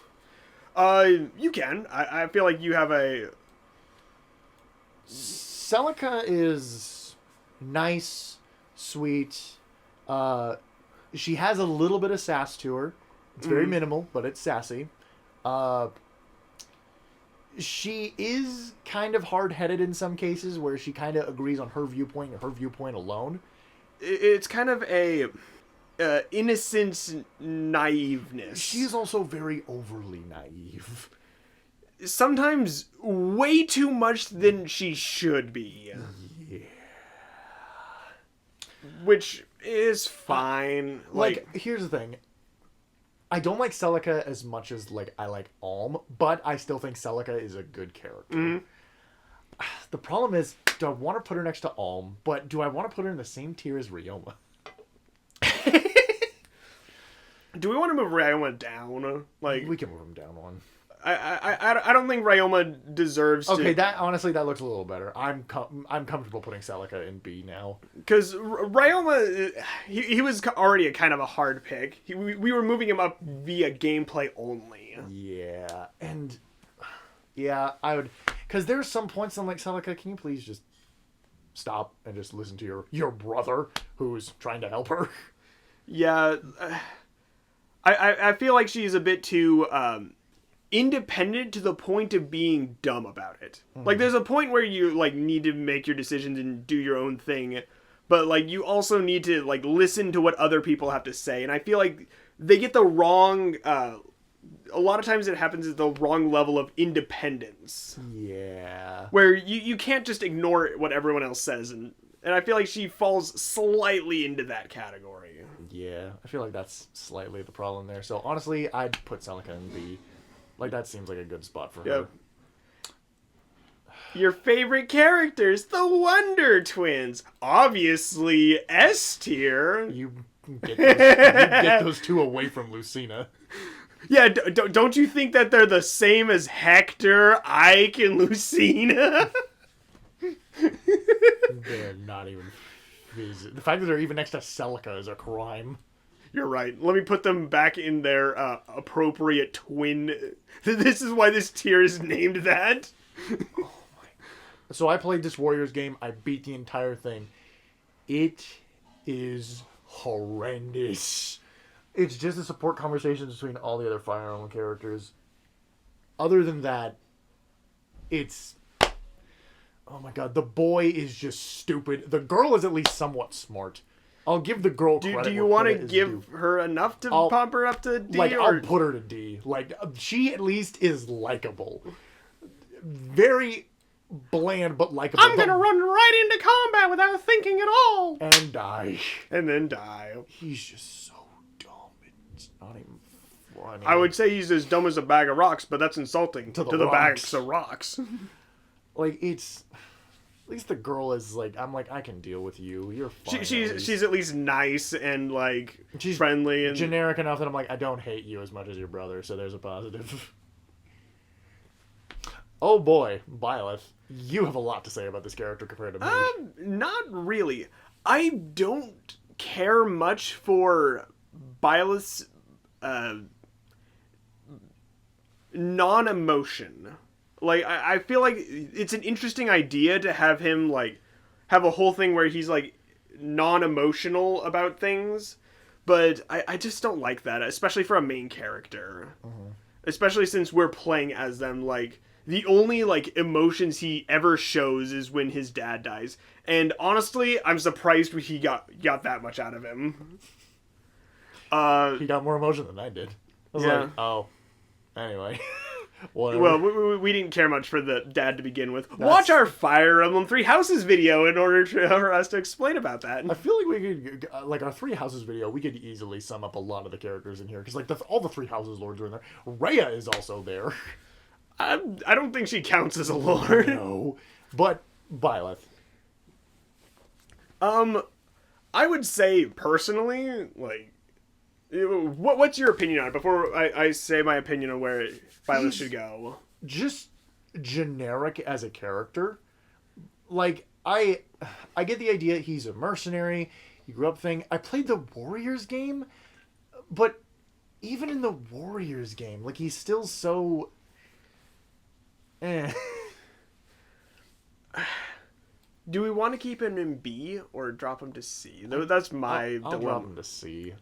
You can. I feel like you have a... Celica is nice, sweet. She has a little bit of sass to her. It's very minimal, but it's sassy. She is kind of hard-headed in some cases, where she kind of agrees on her viewpoint and her viewpoint alone. It's kind of a innocent naiveness. She is also very overly naive. Sometimes way too much than she should be. Yeah. Which is fine. Like, here's the thing. I don't like Celica as much as like I like Alm, but I still think Celica is a good character. The problem is, do I want to put her next to Alm, but do I want to put her in the same tier as Ryoma? Do we want to move Ryoma down? Like, we can move him down one. I don't think Ryoma deserves to... Okay, that honestly, that looks a little better. I'm comfortable putting Celica in B now. Because Ryoma, he was already a kind of a hard pick. We were moving him up via gameplay only. Yeah, and... Yeah, I would... Because there's some points I'm like, Celica, can you please just stop and just listen to your brother who's trying to help her? Yeah. I feel like she's a bit too... independent to the point of being dumb about it. Like, there's a point where you like need to make your decisions and do your own thing, but like you also need to like listen to what other people have to say. And I feel like they get the wrong a lot of times it happens at the wrong level of independence. Yeah, where you can't just ignore what everyone else says, and I feel like she falls slightly into that category. Yeah, I feel like that's slightly the problem there. So honestly, I'd put Celica in B. Like, that seems like a good spot for her. Your favorite characters, the Wonder Twins. Obviously, S tier. You get those two away from Lucina. Yeah, don't you think that they're the same as Hector, Ike, and Lucina? They're not even... The fact that they're even next to Celica is a crime. You're right. Let me put them back in their appropriate twin... This is why this tier is named that. So I played this Warriors game. I beat the entire thing. It is horrendous. It's just the support conversations between all the other Fire Emblem characters. Other than that, it's... Oh my god, the boy is just stupid. The girl is at least somewhat smart. I'll give the girl credit. Do you want to give her enough to pump her up to D? I'll put her to D. She at least is likable. Very bland, but likable. I'm gonna run right into combat without thinking at all! And die. And then die. He's just so dumb. It's not even funny. I would say he's as dumb as a bag of rocks, but that's insulting to the bags of rocks. It's... At least the girl is I'm I can deal with you. You're fine. She's at least nice and she's friendly and generic enough that I'm I don't hate you as much as your brother, so there's a positive. Oh boy, Byleth, you have a lot to say about this character compared to me. Not really. I don't care much for Byleth's non-emotion. I feel like it's an interesting idea to have him, have a whole thing where he's, non-emotional about things. But I just don't like that, especially for a main character. Uh-huh. Especially since we're playing as them, the only, emotions he ever shows is when his dad dies. And honestly, I'm surprised he got that much out of him. He got more emotion than I did. I was oh. Anyway. Whatever. Well, we didn't care much for the dad to begin with. Watch our Fire Emblem Three Houses video in order for us to explain about that. I feel like we could, our Three Houses video, we could easily sum up a lot of the characters in here. Because, all the Three Houses lords are in there. Rhea is also there. I don't think she counts as a lord. No. But, Byleth. I would say, personally, what's your opinion on it before I say my opinion on where Byleth should go? Just generic as a character. I get the idea he's a mercenary. He grew up thing. I played the Warriors game, but even in the Warriors game, he's still so... Do we want to keep him in B or drop him to C? That's my dilemma. I'll drop him to C.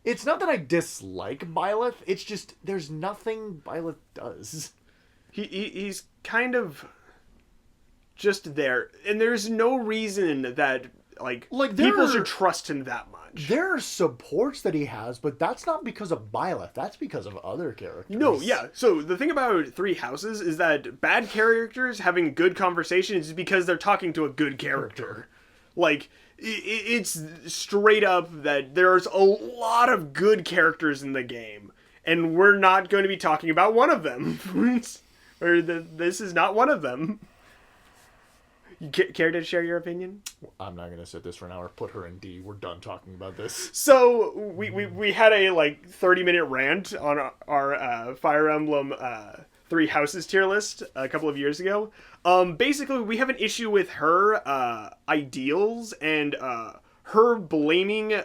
It's not that I dislike Byleth. It's just there's nothing Byleth does. He's kind of just there, and there's no reason that people should trust him that much. There are supports that he has, but that's not because of Byleth. That's because of other characters. No, yeah. So the thing about Three Houses is that bad characters having good conversations is because they're talking to a good character. It's straight up that there's a lot of good characters in the game, and we're not going to be talking about one of them. This is not one of them. You care to share your opinion? I'm not going to sit this for an hour. Put her in D. We're done talking about this. So, we had a, 30-minute rant on our Fire Emblem Three Houses tier list a couple of years ago. Basically, we have an issue with her ideals and her blaming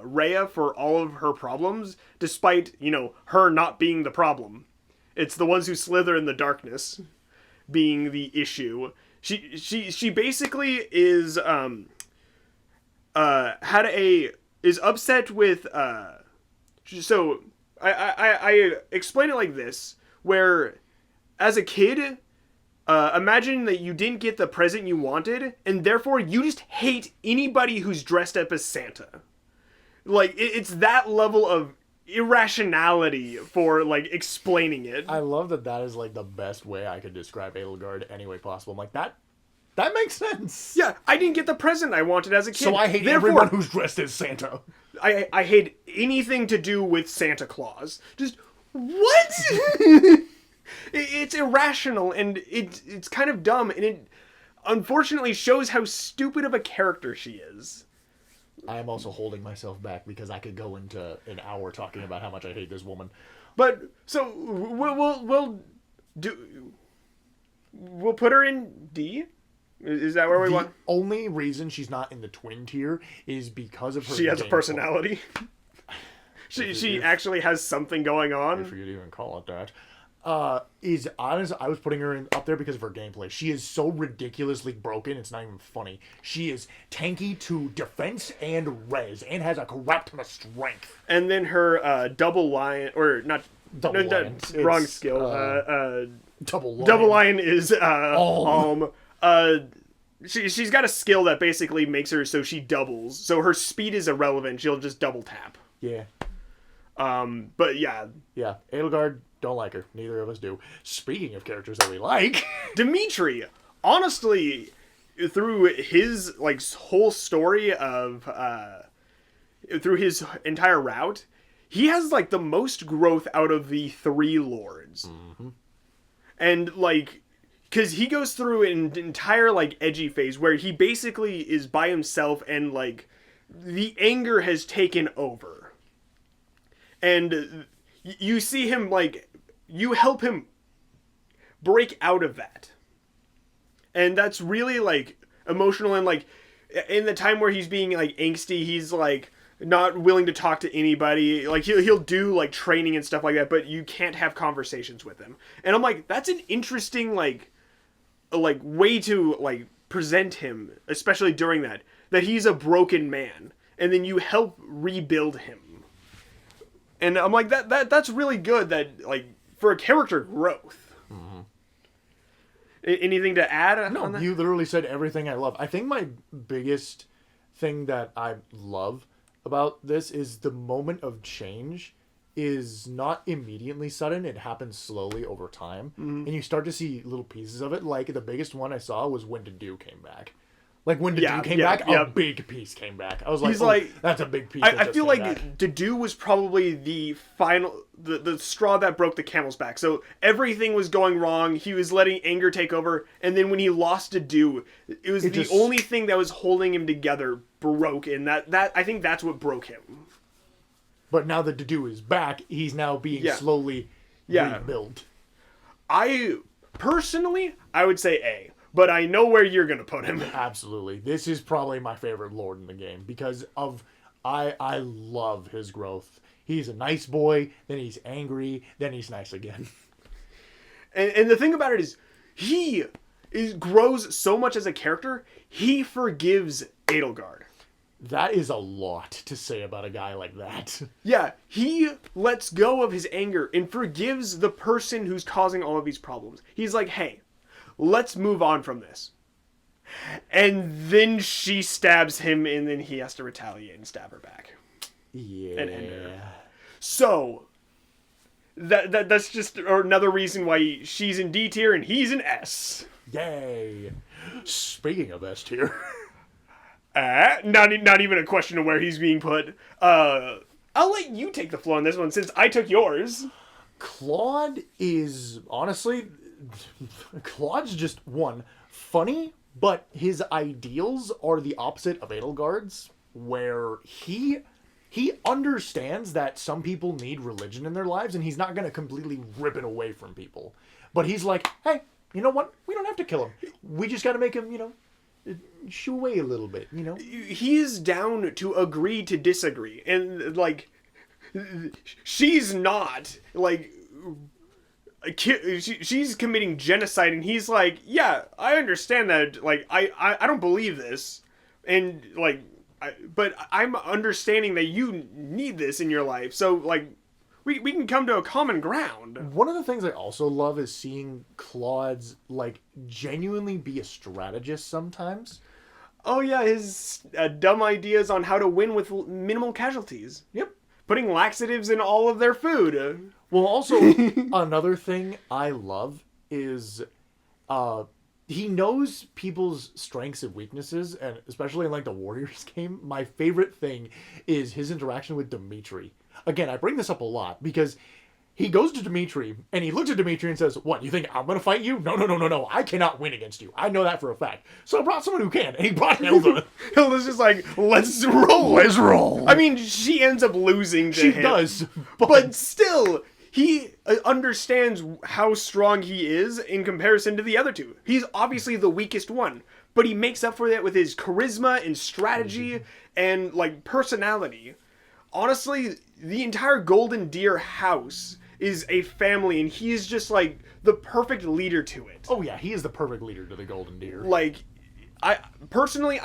Rhea for all of her problems, despite, her not being the problem. It's the ones who slither in the darkness being the issue. She basically is is upset with so I explain it like this, where as a kid, imagine that you didn't get the present you wanted, and therefore you just hate anybody who's dressed up as Santa. It's that level of irrationality for explaining it. I love that is the best way I could describe Edelgard any way possible. I'm that makes sense. Yeah, I didn't get the present I wanted as a kid. So I hate everyone who's dressed as Santa. I hate anything to do with Santa Claus. Just what? It's irrational, and it's kind of dumb, and it unfortunately shows how stupid of a character she is. I am also holding myself back because I could go into an hour talking about how much I hate this woman. But so we'll put her in D. Is that where we want? The only reason she's not in the twin tier is because of her. She has a personality. she actually has something going on. If you could even call it that. Is honest, I was putting her up there because of her gameplay. She is so ridiculously broken, it's not even funny. She is tanky to defense and res, and has a crap ton of strength. And then her double lion, or not, wrong skill. Double lion. Double lion is Alm. She's got a skill that basically makes her so she doubles. So her speed is irrelevant. She'll just double tap. Yeah. But yeah. Yeah. Edelgard, don't like her. Neither of us do. Speaking of characters that we like. Dimitri, honestly, through his whole story of through his entire route, he has the most growth out of the 3 lords. Mm-hmm. And because he goes through an entire edgy phase where he basically is by himself, and the anger has taken over. And you see him you help him break out of that. And that's really emotional, and in the time where he's being angsty, he's not willing to talk to anybody. He'll do training and stuff like that, but you can't have conversations with him. And I'm that's an interesting way to present him, especially during that he's a broken man, and then you help rebuild him. And I'm that's really good, that for a character growth. Mm-hmm. Anything to add? No, on that? You literally said everything I love. I think my biggest thing that I love about this is the moment of change is not immediately sudden. It happens slowly over time. Mm-hmm. And you start to see little pieces of it. The biggest one I saw was when Dedu came back. When Dedu came back, a big piece came back. I was that's a big piece. I feel Dedu was probably the final, the straw that broke the camel's back. So everything was going wrong. He was letting anger take over. And then when he lost Dedu, it was the only thing that was holding him together broke. And that I think that's what broke him. But now that Dedu is back, he's now being slowly rebuilt. I would say A. But I know where you're going to put him. Absolutely. This is probably my favorite lord in the game because of I love his growth. He's a nice boy, then he's angry, then he's nice again. And the thing about it is, he grows so much as a character, he forgives Edelgard. That is a lot to say about a guy like that. Yeah, he lets go of his anger and forgives the person who's causing all of these problems. He's like, hey, let's move on from this. And then she stabs him, and then he has to retaliate and stab her back. Yeah. And end her. So, that's just another reason why she's in D tier and he's in S. Yay. Speaking of S tier. Not even a question of where he's being put. I'll let you take the floor on this one since I took yours. Claude is, honestly... Claude's just funny, but his ideals are the opposite of Edelgard's, where he understands that some people need religion in their lives, and he's not going to completely rip it away from people. But he's like, hey, you know what? We don't have to kill him. We just got to make him, shoo away a little bit, He's down to agree to disagree, and she's not she's committing genocide, and he's like, yeah, I understand that, I don't believe this, and but I'm understanding that you need this in your life, so we can come to a common ground. One of the things I also love is seeing Claude's genuinely be a strategist sometimes. Oh yeah, his dumb ideas on how to win with minimal casualties. Yep. Putting laxatives in all of their food. Well, also, another thing I love is he knows people's strengths and weaknesses, and especially in the Warriors game, my favorite thing is his interaction with Dimitri. Again, I bring this up a lot because he goes to Dimitri, and he looks at Dimitri and says, "What, you think I'm going to fight you? No, no, no, no, no. I cannot win against you. I know that for a fact. So I brought someone who can." And he brought Hilda. Hilda's just like, let's roll. Let's roll. I mean, she ends up losing to She him. does. But still, he understands how strong he is in comparison to the other two. He's obviously the weakest one, but he makes up for that with his charisma and strategy and, like, personality. Honestly, the entire Golden Deer house is a family, and he is just, like, the perfect leader to it. Oh, yeah, he is the perfect leader to the Golden Deer. Like, I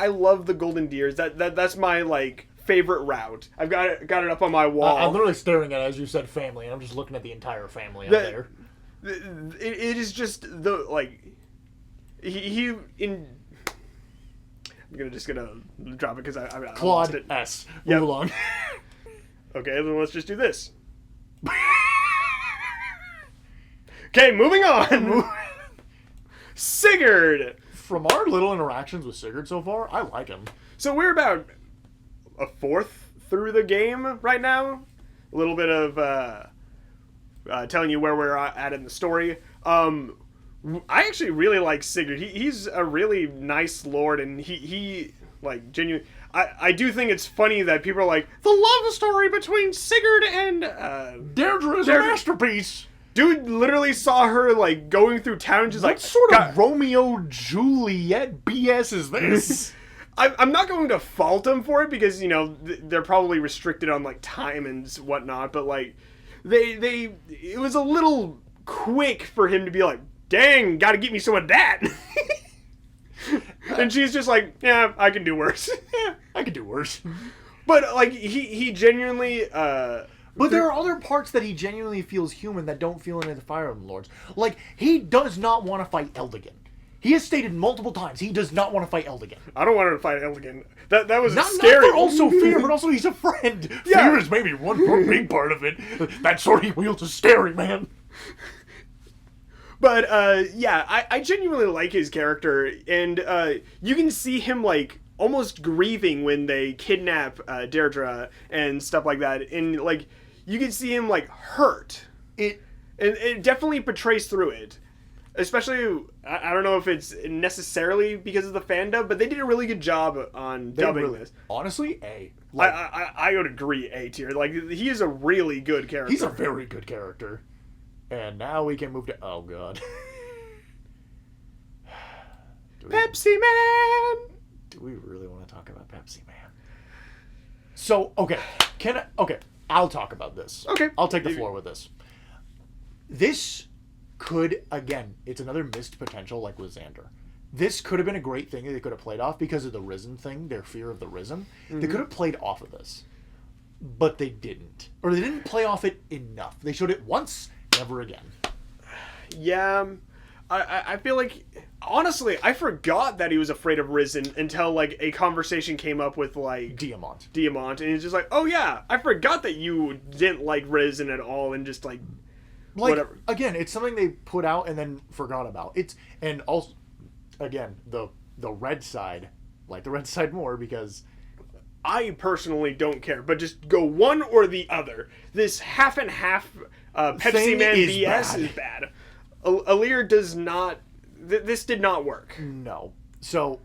love the Golden Deers. That's my, like, favorite route. I've got it up on my wall. I'm literally staring at it as you said family, and I'm just looking at the entire family up there. It is just the, like, he in... I'm just gonna drop it because I lost Claude it. S. Yep. Move along. Okay, then let's just do this. Okay, moving on. Sigurd. From our little interactions with Sigurd so far, I like him. So we're about a fourth through the game right now. A little bit of telling you where we're at in the story. I actually really like Sigurd. He's a really nice lord, and he like genuine. I do think it's funny that people are like, the love story between Sigurd and Deirdre is a masterpiece. Dude literally saw her, like, going through town and just, What like... sort of Romeo Juliet BS is this? I'm not going to fault him for it because, you know, they're probably restricted on, like, time and whatnot, but, like, it was a little quick for him to be like, dang, gotta get me some of that. And she's just like, yeah, I can do worse. Yeah, I could do worse. But, like, he genuinely... But there are other parts that he genuinely feels human that don't feel in the Fire Emblem Lords. Like, he does not want to fight Eldigan. He has stated multiple times he does not want to fight Eldigan. I don't want to fight Eldigan. That was Not scary. Not also fear, but also he's a friend. Yeah. Fear is maybe one big part of it. That sword he wields is scary, man. But, yeah, I genuinely like his character, and you can see him, like, almost grieving when they kidnap Deirdre and stuff like that, and, like, you can see him, like, hurt. It definitely portrays through it. Especially, I don't know if it's necessarily because of the fandom, but they did a really good job on dubbing this. Honestly, A. Like, I would agree, A tier. Like, he is a really good character. He's a very good character. And now we can move to... Oh, God. Pepsi Man! Do we really want to talk about Pepsi Man? So, okay. I'll talk about this. Okay. I'll take the floor with this. This could, again, it's another missed potential like with Xander. This could have been a great thing that they could have played off because of the Risen thing, their fear of the Risen. Mm-hmm. They could have played off of this. But they didn't. Or they didn't play off it enough. They showed it once, never again. Yeah. I feel like, honestly, I forgot that he was afraid of Risen until, like, a conversation came up with, like... Diamant. And he's just like, oh, yeah, I forgot that you didn't like Risen at all, and just, like whatever. Again, it's something they put out and then forgot about. And also, again, the red side, like the red side more, because... I personally don't care, but just go one or the other. This half and half Pepsi Man BS is bad. Alir does not... This did not work. No. So,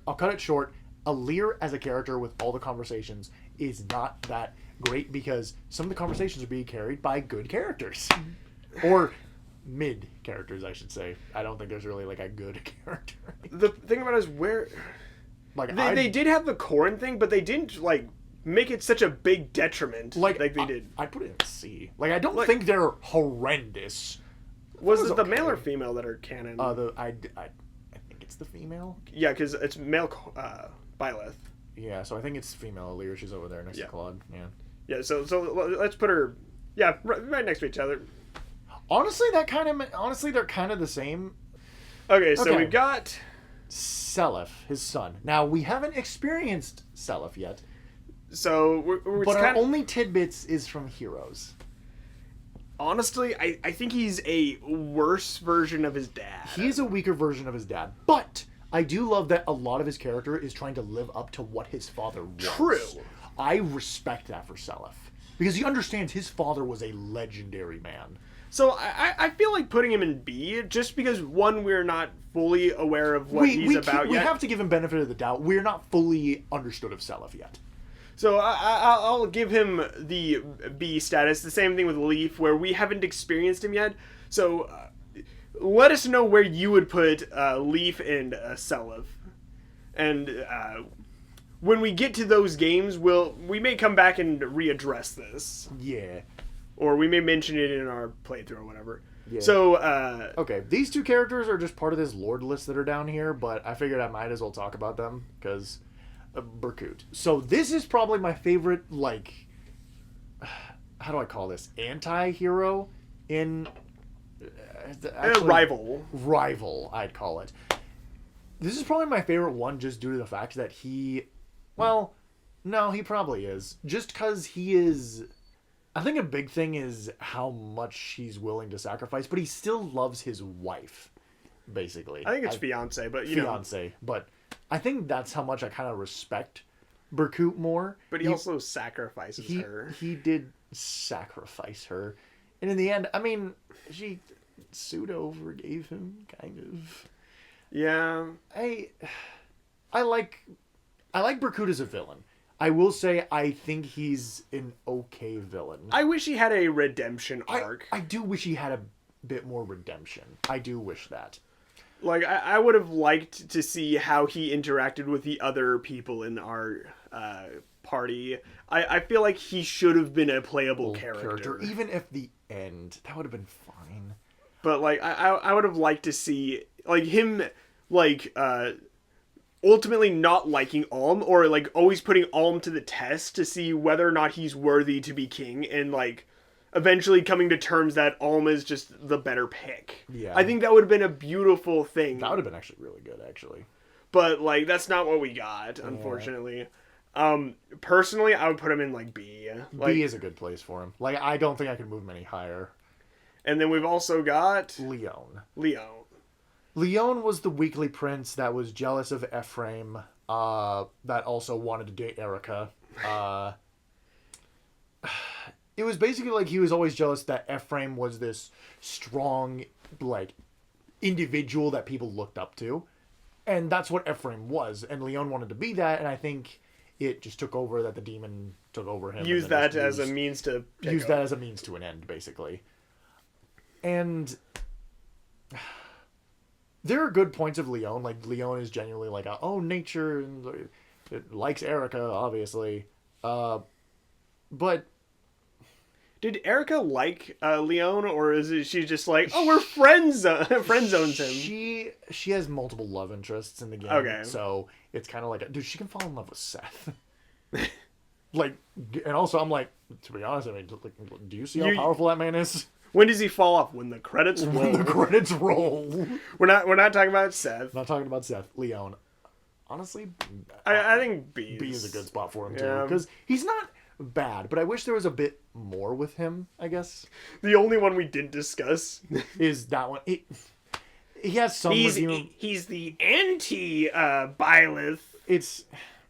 I'll cut it short. Alir as a character with all the conversations is not that great because some of the conversations are being carried by good characters. Or mid characters, I should say. I don't think there's really, like, a good character. The thing about it is where... Like they did have the Corrin thing, but they didn't, like, make it such a big detriment like they did. I put it in C. Like, I don't think they're horrendous. Was it the male or female that are canon? I think it's the female. Yeah, because it's male Byleth. Yeah, so I think it's female Alir. She's over there next to Claude. Yeah. Yeah, so let's put her, right next to each other. Honestly, they're kind of the same. Okay, so we've got Seliph, his son. Now, we haven't experienced Seliph yet. So but our only tidbits is from Heroes. Honestly, I think he's a worse version of his dad. He's a weaker version of his dad. But I do love that a lot of his character is trying to live up to what his father was. True. I respect that for Seliph. because he understands his father was a legendary man. So I feel like putting him in B just because, one, we're not fully aware of what he's about yet. We have to give him benefit of the doubt. We're not fully understood of Seliph yet. So I'll give him the B status. The same thing with Leaf, where we haven't experienced him yet. So let us know where you would put Leaf and Seliph. And when we get to those games, we may come back and readdress this. Yeah. Or we may mention it in our playthrough or whatever. Yeah. So, okay, these two characters are just part of this Lord list that are down here, but I figured I might as well talk about them, because Berkut. So this is probably my favorite, like, how do I call this? Anti-hero in... actually, Rival, I'd call it. This is probably my favorite one just due to the fact that he... Well, no, he probably is. Just because he is... I think a big thing is how much he's willing to sacrifice, but he still loves his wife, basically. I think it's fiance, but fiance, but I think that's how much I kind of respect Berkut more. But he also sacrifices her. He did sacrifice her, and in the end, I mean, she pseudo forgave him, kind of. Yeah, I like Berkut as a villain. I will say I think he's an okay villain. I wish he had a redemption arc. I do wish he had a bit more redemption. I do wish that. Like, I would have liked to see how he interacted with the other people in our party. I feel like he should have been a playable character. Even if the end, that would have been fine. But, like, I would have liked to see, like, him, like, ultimately not liking Alm, or like always putting Alm to the test to see whether or not he's worthy to be king, and like eventually coming to terms that Alm is just the better pick. Yeah. I think that would have been a beautiful thing. That would have been actually really good, actually. But like that's not what we got, unfortunately. Personally, I would put him in like B. Like, B is a good place for him. Like, I don't think I could move him any higher. And then we've also got Leon. Leon was the weakly prince that was jealous of Ephraim, that also wanted to date Erica. It was basically like he was always jealous that Ephraim was this strong, like, individual that people looked up to. And that's what Ephraim was. And Leon wanted to be that, and I think it just took over, that the demon took over him. Use that as a means to... Use that as a means to an end, basically. And... there are good points of Leon. Like, Leon is genuinely like, nature, and it likes Erica, obviously. But... did Erica like Leon, or is she just like, we're friends? Friend zones him. She has multiple love interests in the game. Okay. So it's kind of like, dude, she can fall in love with Seth. Like, and also I'm like, to be honest, I mean, like, do you see how powerful that man is? When does he fall off? When the credits roll. When the credits roll. We're not talking about Seth. Not talking about Seth. Leon. Honestly, I think B is a good spot for him too, because he's not bad, but I wish there was a bit more with him, I guess. The only one we didn't discuss is that one. He has some... He's the anti-Byleth. It's...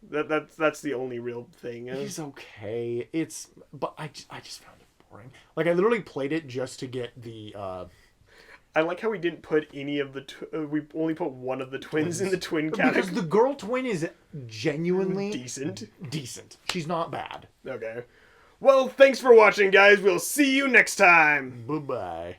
That's the only real thing. He's okay. But I just found it boring. Like, I literally played it just to get the... I like how we didn't put any of the... we only put one of the twins in the twin category. Because the girl twin is genuinely... Decent. She's not bad. Okay. Well, thanks for watching, guys. We'll see you next time. Bye-bye.